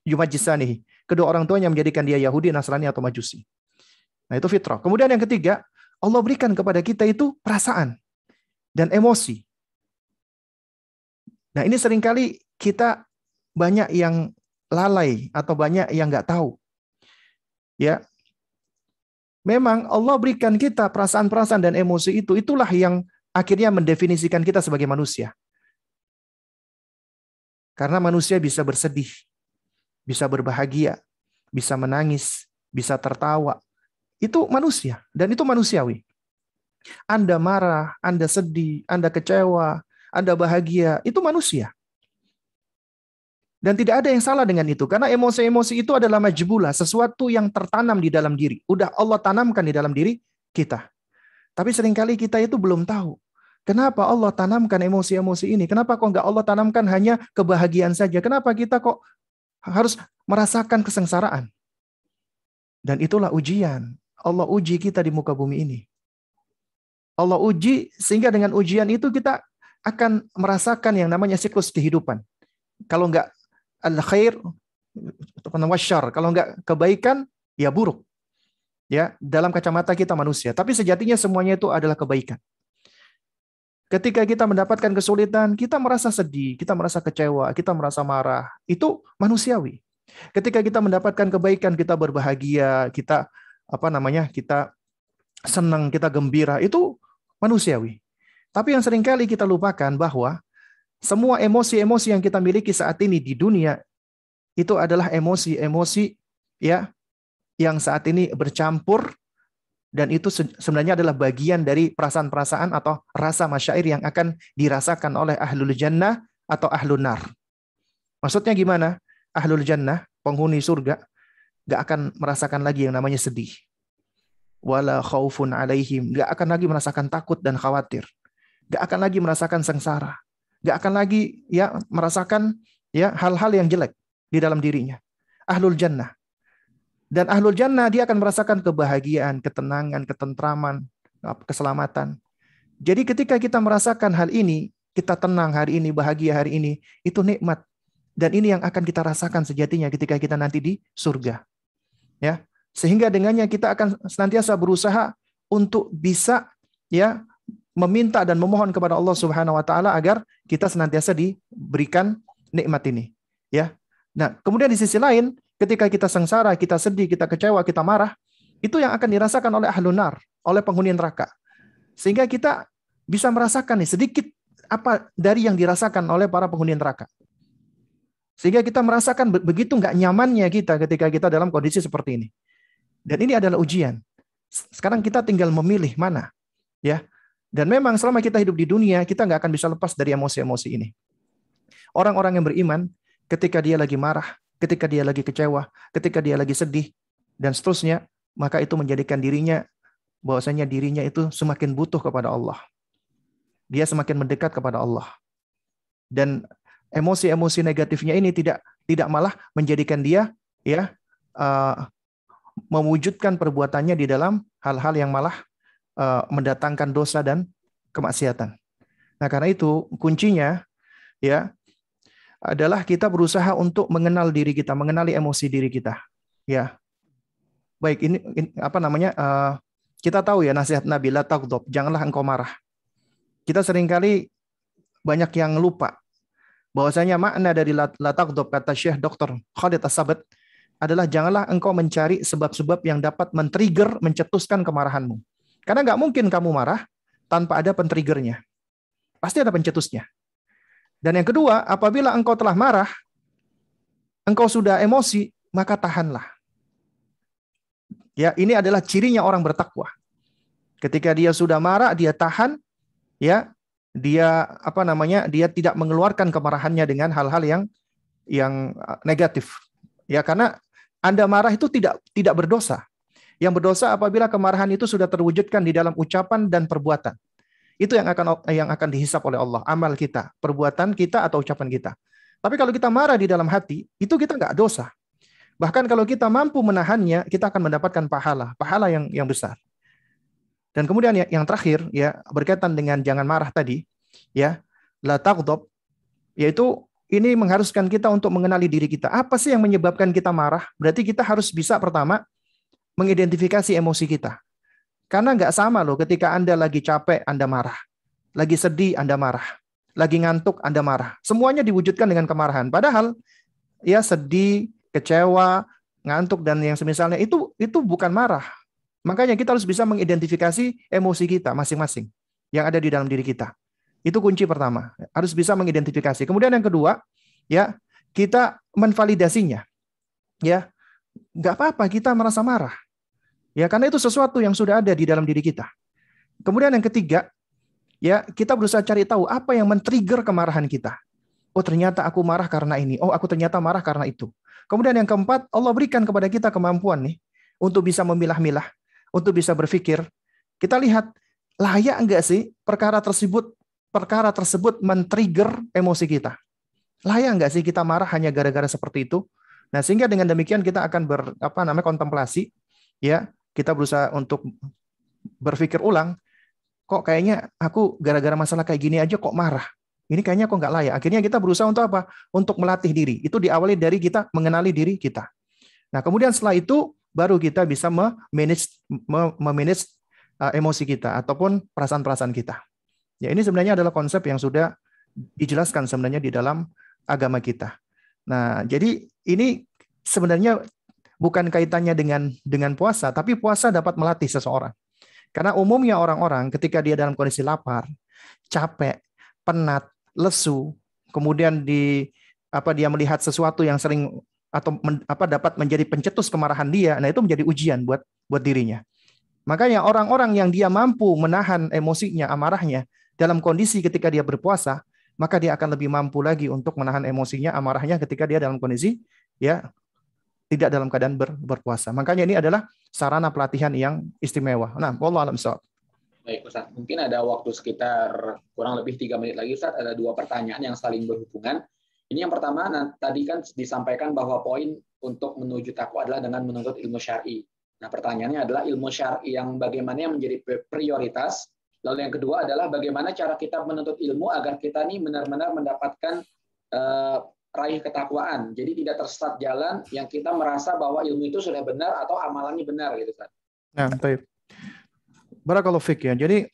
yumajjisanihi. Kedua orang tuanya menjadikan dia Yahudi, Nasrani atau Majusi. Nah, itu fitrah. Kemudian yang ketiga, Allah berikan kepada kita itu perasaan dan emosi. Nah, ini seringkali kita banyak yang lalai atau banyak yang nggak tahu. Ya, memang Allah berikan kita perasaan-perasaan dan emosi itu, itulah yang akhirnya mendefinisikan kita sebagai manusia. Karena manusia bisa bersedih, bisa berbahagia, bisa menangis, bisa tertawa. Itu manusia, dan itu manusiawi. Anda marah, Anda sedih, Anda kecewa, Anda bahagia, itu manusia. Dan tidak ada yang salah dengan itu, karena emosi-emosi itu adalah majbulah, sesuatu yang tertanam di dalam diri. Udah Allah tanamkan di dalam diri kita. Tapi seringkali kita itu belum tahu. Kenapa Allah tanamkan emosi-emosi ini? Kenapa kok nggak Allah tanamkan hanya kebahagiaan saja? Kenapa kita kok harus merasakan kesengsaraan? Dan itulah ujian. Allah uji kita di muka bumi ini. Allah uji, sehingga dengan ujian itu kita akan merasakan yang namanya siklus kehidupan. Kalau nggak al-khair, wasyarr, kalau nggak kebaikan, ya buruk. Ya, dalam kacamata kita manusia. Tapi sejatinya semuanya itu adalah kebaikan. Ketika kita mendapatkan kesulitan, kita merasa sedih, kita merasa kecewa, kita merasa marah. Itu manusiawi. Ketika kita mendapatkan kebaikan, kita berbahagia, kita kita senang, kita gembira, itu manusiawi. Tapi yang seringkali kita lupakan bahwa semua emosi-emosi yang kita miliki saat ini di dunia itu adalah emosi-emosi ya yang saat ini bercampur, dan itu sebenarnya adalah bagian dari perasaan-perasaan atau rasa masyair yang akan dirasakan oleh ahlul jannah atau ahlun nar. Maksudnya gimana? Ahlul jannah, penghuni surga, gak akan merasakan lagi yang namanya sedih. Wala khaufun alaihim, gak akan lagi merasakan takut dan khawatir. Gak akan lagi merasakan sengsara. Gak akan lagi ya merasakan ya hal-hal yang jelek di dalam dirinya. Ahlul jannah. Dan ahlul jannah dia akan merasakan kebahagiaan, ketenangan, ketentraman, keselamatan. Jadi ketika kita merasakan hal ini, kita tenang hari ini, bahagia hari ini, itu nikmat. Dan ini yang akan kita rasakan sejatinya ketika kita nanti di surga. Ya, sehingga dengannya kita akan senantiasa berusaha untuk bisa ya meminta dan memohon kepada Allah Subhanahu wa taala agar kita senantiasa diberikan nikmat ini, ya. Nah, kemudian di sisi lain, ketika kita sengsara, kita sedih, kita kecewa, kita marah, itu yang akan dirasakan oleh ahlun nar, oleh penghuni neraka. Sehingga kita bisa merasakan nih sedikit apa dari yang dirasakan oleh para penghuni neraka. Sehingga kita merasakan begitu nggak nyamannya kita ketika kita dalam kondisi seperti ini. Dan ini adalah ujian. Sekarang kita tinggal memilih mana, ya. Dan memang selama kita hidup di dunia, kita nggak akan bisa lepas dari emosi-emosi ini. Orang-orang yang beriman, ketika dia lagi marah, ketika dia lagi kecewa, ketika dia lagi sedih, dan seterusnya, maka itu menjadikan dirinya, bahwasanya dirinya itu semakin butuh kepada Allah. Dia semakin mendekat kepada Allah. Dan emosi-emosi negatifnya ini tidak malah menjadikan dia ya mewujudkan perbuatannya di dalam hal-hal yang malah mendatangkan dosa dan kemaksiatan. Nah, karena itu kuncinya ya adalah kita berusaha untuk mengenal diri kita, mengenali emosi diri kita. Ya, baik ini kita tahu ya nasihat Nabi, la taghdab, janganlah engkau marah. Kita seringkali banyak yang lupa bahwasanya makna dari la taghdab, kata Syekh Dr. Khalid As-Sabat, adalah janganlah engkau mencari sebab-sebab yang dapat men-trigger, mencetuskan kemarahanmu. Karena nggak mungkin kamu marah tanpa ada pen-triggernya. Pasti ada pencetusnya. Dan yang kedua, apabila engkau telah marah, engkau sudah emosi, maka tahanlah. Ya, ini adalah cirinya orang bertakwa. Ketika dia sudah marah, dia tahan, ya, dia dia tidak mengeluarkan kemarahannya dengan hal-hal yang negatif. Ya, karena Anda marah itu tidak berdosa. Yang berdosa apabila kemarahan itu sudah terwujudkan di dalam ucapan dan perbuatan. Itu yang akan dihisap oleh Allah, amal kita, perbuatan kita atau ucapan kita. Tapi kalau kita marah di dalam hati, itu kita nggak dosa. Bahkan kalau kita mampu menahannya, kita akan mendapatkan pahala yang besar. Dan kemudian yang terakhir ya berkaitan dengan jangan marah tadi, ya, la taghdab, Yaitu ini mengharuskan kita untuk mengenali diri kita. Apa sih yang menyebabkan kita marah? Berarti kita harus bisa pertama mengidentifikasi emosi kita. Karena nggak sama loh ketika Anda lagi capek, Anda marah. Lagi sedih, Anda marah. Lagi ngantuk, Anda marah. Semuanya diwujudkan dengan kemarahan. Padahal ya sedih, kecewa, ngantuk, dan yang semisalnya itu bukan marah. Makanya kita harus bisa mengidentifikasi emosi kita masing-masing yang ada di dalam diri kita. Itu kunci pertama. Harus bisa mengidentifikasi. Kemudian yang kedua, ya kita menvalidasinya. Ya, nggak apa-apa kita merasa marah. Ya, karena itu sesuatu yang sudah ada di dalam diri kita. Kemudian yang ketiga, ya kita berusaha cari tahu apa yang men-trigger kemarahan kita. Oh, ternyata aku marah karena ini. Oh, aku ternyata marah karena itu. Kemudian yang keempat, Allah berikan kepada kita kemampuan nih untuk bisa memilah-milah, untuk bisa berpikir. Kita lihat layak enggak sih perkara tersebut men-trigger emosi kita. Layak enggak sih kita marah hanya gara-gara seperti itu? Nah, sehingga dengan demikian kita akan kontemplasi, ya, kita berusaha untuk berpikir ulang. Kok kayaknya aku gara-gara masalah kayak gini aja kok marah? Ini kayaknya kok nggak layak. Akhirnya kita berusaha untuk apa? Untuk melatih diri. Itu diawali dari kita mengenali diri kita. Nah, kemudian setelah itu baru kita bisa memanage emosi kita ataupun perasaan-perasaan kita. Ya, ini sebenarnya adalah konsep yang sudah dijelaskan sebenarnya di dalam agama kita. Nah, jadi ini sebenarnya bukan kaitannya dengan puasa, tapi puasa dapat melatih seseorang. Karena umumnya orang-orang ketika dia dalam kondisi lapar, capek, penat, lesu, kemudian dia melihat sesuatu yang sering dapat menjadi pencetus kemarahan dia, nah itu menjadi ujian buat dirinya. Makanya orang-orang yang dia mampu menahan emosinya, amarahnya dalam kondisi ketika dia berpuasa, maka dia akan lebih mampu lagi untuk menahan emosinya, amarahnya ketika dia dalam kondisi ya tidak dalam keadaan berpuasa. Makanya ini adalah sarana pelatihan yang istimewa. Nah, wallahu a'lam bishawab. Baik, Ustaz. Mungkin ada waktu sekitar kurang lebih 3 menit lagi, Ustaz. Ada 2 pertanyaan yang saling berhubungan. Ini yang pertama, tadi kan disampaikan bahwa poin untuk menuju takwa adalah dengan menuntut ilmu syar'i. Nah, pertanyaannya adalah ilmu syar'i yang bagaimana yang menjadi prioritas. Lalu yang kedua adalah bagaimana cara kita menuntut ilmu agar kita ini benar-benar mendapatkan raih ketakwaan. Jadi tidak tersesat jalan yang kita merasa bahwa ilmu itu sudah benar atau amalannya benar gitu, Ustaz. Nah, baik. Barakallahu fiik ya. Jadi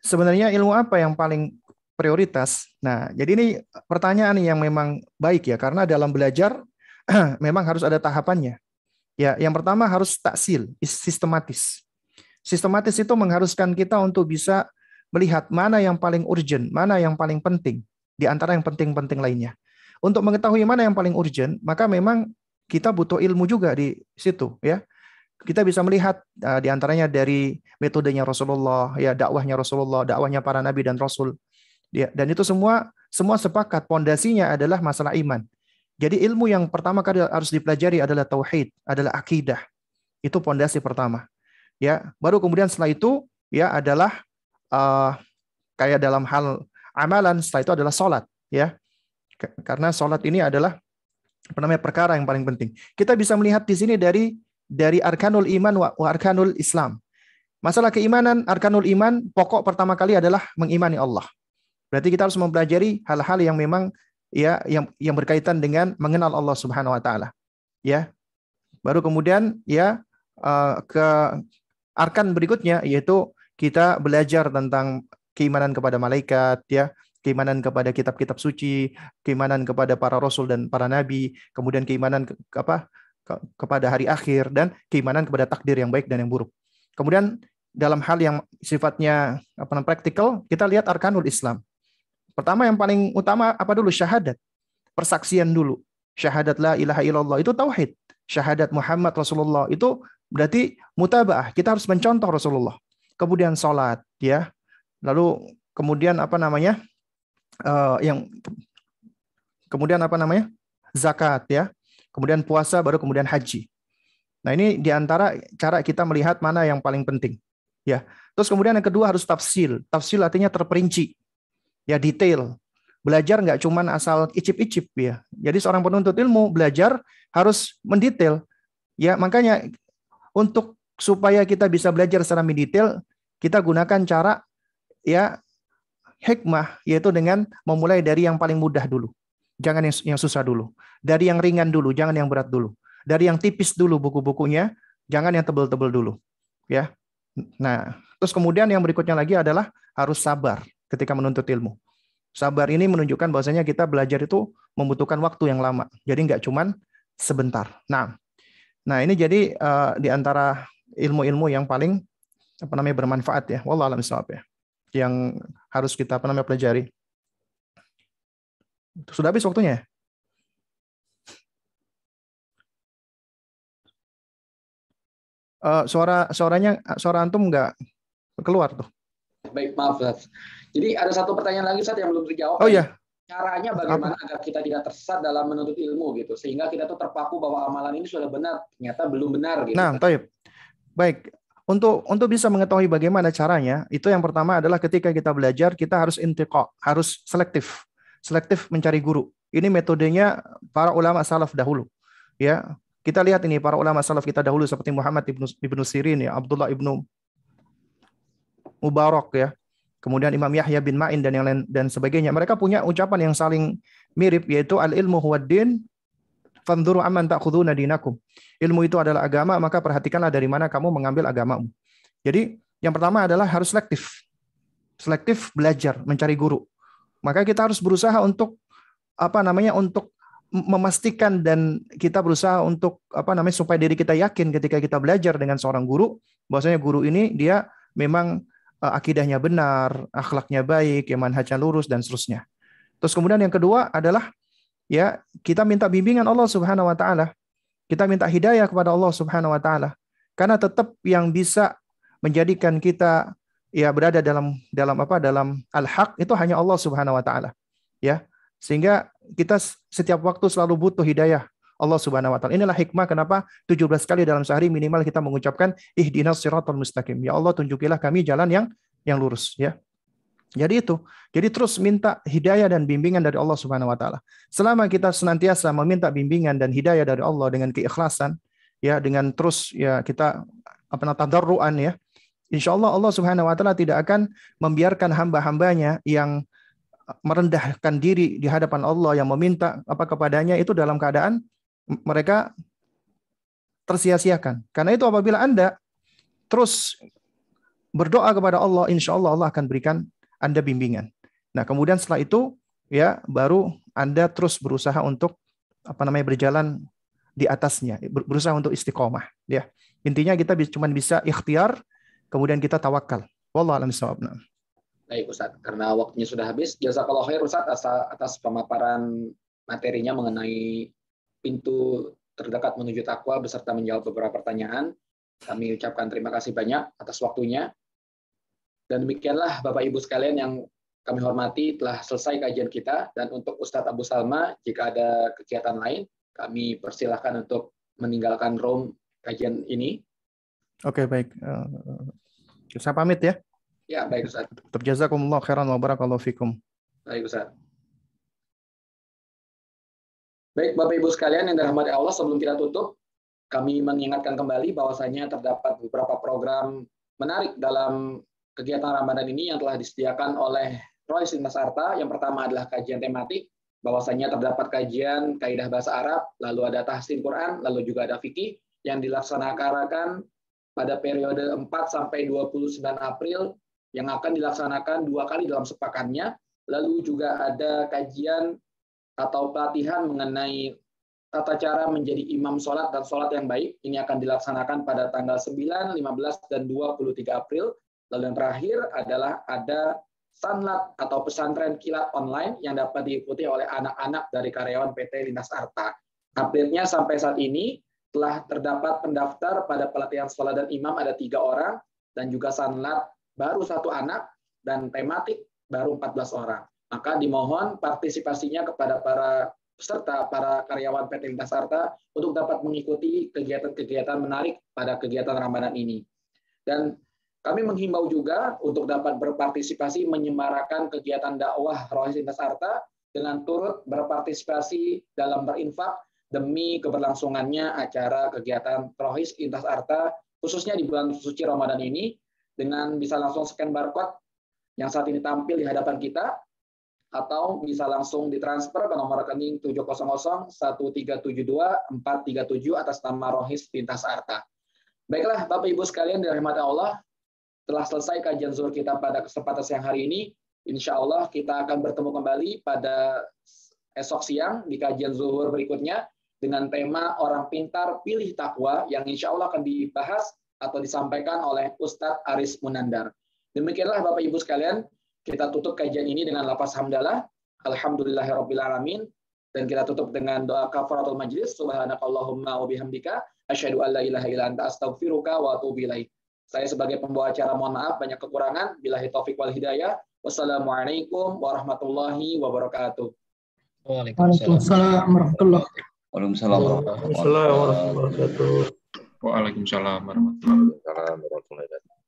sebenarnya ilmu apa yang paling prioritas? Nah, jadi ini pertanyaan yang memang baik ya, karena dalam belajar memang harus ada tahapannya. Ya, yang pertama harus taksil, sistematis. Sistematis itu mengharuskan kita untuk bisa melihat mana yang paling urgent, mana yang paling penting di antara yang penting-penting lainnya. Untuk mengetahui mana yang paling urgent, maka memang kita butuh ilmu juga di situ ya. Kita bisa melihat di antaranya dari metodenya Rasulullah, ya dakwahnya Rasulullah, dakwahnya para nabi dan rasul. Ya, dan itu semua sepakat pondasinya adalah masalah iman. Jadi ilmu yang pertama kali harus dipelajari adalah tauhid, adalah akidah. Itu pondasi pertama. Ya, baru kemudian setelah itu ya adalah kayak dalam hal amalan, setelah itu adalah salat, ya. Karena salat ini adalah perkara yang paling penting. Kita bisa melihat di sini dari arkanul iman wa arkanul Islam. Masalah keimanan, arkanul iman, pokok pertama kali adalah mengimani Allah. Berarti kita harus mempelajari hal-hal yang memang ya yang berkaitan dengan mengenal Allah Subhanahu wa taala. Ya. Baru kemudian ya ke arkan berikutnya yaitu kita belajar tentang keimanan kepada malaikat ya, keimanan kepada kitab-kitab suci, keimanan kepada para rasul dan para nabi, kemudian keimanan kepada hari akhir, dan keimanan kepada takdir yang baik dan yang buruk. Kemudian dalam hal yang sifatnya praktikal, kita lihat arkanul Islam. Pertama yang paling utama apa dulu? Syahadat. Persaksian dulu. Syahadat la ilaha illallah itu tauhid. Syahadat Muhammad Rasulullah itu berarti mutaba'ah. Kita harus mencontoh Rasulullah. Kemudian salat ya. Lalu kemudian zakat ya. Kemudian puasa, baru kemudian haji. Nah, ini diantara cara kita melihat mana yang paling penting. Ya. Terus kemudian yang kedua harus tafsil. Tafsil artinya terperinci. Ya, detail. Belajar nggak cuma asal icip-icip ya. Jadi seorang penuntut ilmu belajar harus mendetail. Ya, makanya untuk supaya kita bisa belajar secara mendetail, kita gunakan cara ya hikmah yaitu dengan memulai dari yang paling mudah dulu. Jangan yang susah dulu. Dari yang ringan dulu, jangan yang berat dulu. Dari yang tipis dulu buku-bukunya, jangan yang tebel-tebel dulu. Ya. Nah, terus kemudian yang berikutnya lagi adalah harus sabar ketika menuntut ilmu. Sabar ini menunjukkan bahwasanya kita belajar itu membutuhkan waktu yang lama. Jadi nggak cuman sebentar. Nah ini jadi di antara ilmu-ilmu yang paling bermanfaat ya. Wallahu a'lam bishawab ya. Yang harus kita pelajari. Sudah habis waktunya? Suara antum nggak keluar tuh. Baik, maaf Ustaz. Jadi ada satu pertanyaan lagi Ustaz yang belum terjawab. Oh iya. Caranya bagaimana agar kita tidak tersesat dalam menuntut ilmu gitu, sehingga kita tuh terpaku bahwa amalan ini sudah benar, ternyata belum benar gitu. Nah, baik. Untuk bisa mengetahui bagaimana caranya, itu yang pertama adalah ketika kita belajar, kita harus intiqa, harus selektif mencari guru. Ini metodenya para ulama salaf dahulu. Ya, kita lihat ini para ulama salaf kita dahulu seperti Muhammad ibnu Sirin, ya, Abdullah ibnu Mubarak, ya. Kemudian Imam Yahya bin Ma'in dan yang lain dan sebagainya. Mereka punya ucapan yang saling mirip, yaitu al-ilmu huwad din fanzuru amman ta'khuduna dinakum. Ilmu itu adalah agama, maka perhatikanlah dari mana kamu mengambil agamamu. Jadi, yang pertama adalah harus selektif. Selektif belajar, mencari guru. Maka kita harus berusaha untuk untuk memastikan dan kita berusaha untuk supaya diri kita yakin ketika kita belajar dengan seorang guru, bahwasanya guru ini dia memang akidahnya benar, akhlaknya baik, manhajnya lurus dan seterusnya. Terus kemudian yang kedua adalah ya kita minta bimbingan Allah Subhanahu wa taala. Kita minta hidayah kepada Allah Subhanahu wa taala. Karena tetap yang bisa menjadikan kita ya berada dalam al-haq itu hanya Allah Subhanahu wa taala. Ya. Sehingga kita setiap waktu selalu butuh hidayah Allah Subhanahu wa taala. Inilah hikmah kenapa 17 kali dalam sehari minimal kita mengucapkan ihdinas siratal mustaqim. Ya Allah, tunjukilah kami jalan yang lurus, ya. Jadi terus minta hidayah dan bimbingan dari Allah Subhanahu wa taala. Selama kita senantiasa meminta bimbingan dan hidayah dari Allah dengan keikhlasan, ya, dengan terus ya kita tadarruan, ya. Insyaallah Allah Subhanahu wa taala tidak akan membiarkan hamba-hambanya yang merendahkan diri di hadapan Allah, yang meminta kepadanya itu dalam keadaan mereka tersia-siakan. Karena itu apabila Anda terus berdoa kepada Allah, insya Allah Allah akan berikan Anda bimbingan. Nah, kemudian setelah itu ya baru Anda terus berusaha untuk berjalan di atasnya, berusaha untuk istiqomah, ya. Intinya kita cuma bisa ikhtiar, kemudian kita tawakal. Wallahu a'lam bishawab. Baik Ustaz, karena waktunya sudah habis, jazakallahu khair Ustaz atas pemaparan materinya mengenai pintu terdekat menuju takwa beserta menjawab beberapa pertanyaan. Kami ucapkan terima kasih banyak atas waktunya. Dan demikianlah Bapak Ibu sekalian yang kami hormati, telah selesai kajian kita. Dan untuk Ustadz Abu Salma, jika ada kegiatan lain, kami persilahkan untuk meninggalkan room kajian ini. Oke, baik. Saya pamit ya. Ya, baik Ustadz. Jazakumullah khairan wa barakallahu fikum. Baik Ustadz. Baik Bapak Ibu sekalian yang dirahmati Allah, sebelum kita tutup, kami mengingatkan kembali bahwasanya terdapat beberapa program menarik dalam kegiatan Ramadan ini yang telah disediakan oleh Royce Lintas Arta. Yang pertama adalah kajian tematik, bahwasanya terdapat kajian kaidah bahasa Arab, lalu ada tahsin Quran, lalu juga ada fikih yang dilaksanakan pada periode 4 sampai 29 April yang akan dilaksanakan 2 kali dalam sepekannya. Lalu juga ada kajian atau pelatihan mengenai tata cara menjadi imam sholat dan sholat yang baik. Ini akan dilaksanakan pada tanggal 9, 15, dan 23 April. Lalu yang terakhir adalah ada Sanlat atau pesantren kilat online yang dapat diikuti oleh anak-anak dari karyawan PT Lintas Arta. Update-nya sampai saat ini telah terdapat pendaftar pada pelatihan sholat dan imam ada 3 orang, dan juga Sanlat baru 1 anak, dan tematik baru 14 orang. Maka dimohon partisipasinya kepada para peserta, para karyawan PT Lintas Arta untuk dapat mengikuti kegiatan-kegiatan menarik pada kegiatan Ramadan ini. Dan kami menghimbau juga untuk dapat berpartisipasi menyemarakan kegiatan dakwah Rohis Lintas Arta dengan turut berpartisipasi dalam berinfak demi keberlangsungannya acara kegiatan Rohis Lintas Arta, khususnya di bulan suci Ramadan ini, dengan bisa langsung scan barcode yang saat ini tampil di hadapan kita, atau bisa langsung ditransfer ke nomor rekening 700-1372-437 atas nama Rohis Pintas Arta. Baiklah, Bapak Ibu sekalian dirahmati Allah, telah selesai kajian zuhur kita pada kesempatan siang hari ini. Insya Allah kita akan bertemu kembali pada esok siang di kajian zuhur berikutnya dengan tema Orang Pintar Pilih Takwa yang insya Allah akan dibahas atau disampaikan oleh Ustadz Aris Munandar. Demikianlah Bapak Ibu sekalian, kita tutup kajian ini dengan lafaz hamdalah, alhamdulillahirabbil alamin, dan kita tutup dengan doa kafaratul majlis, subhanakallahumma wa bihamdika, asyhadu an la ilaha illa anta astaghfiruka wa atubu ilaik. Saya sebagai pembawa acara mohon maaf banyak kekurangan, billahi taufik wal hidayah. Wassalamualaikum warahmatullahi wabarakatuh. Waalaikumsalam warahmatullahi wabarakatuh. Waalaikumsalam warahmatullahi wabarakatuh. Waalaikumsalam warahmatullahi wabarakatuh.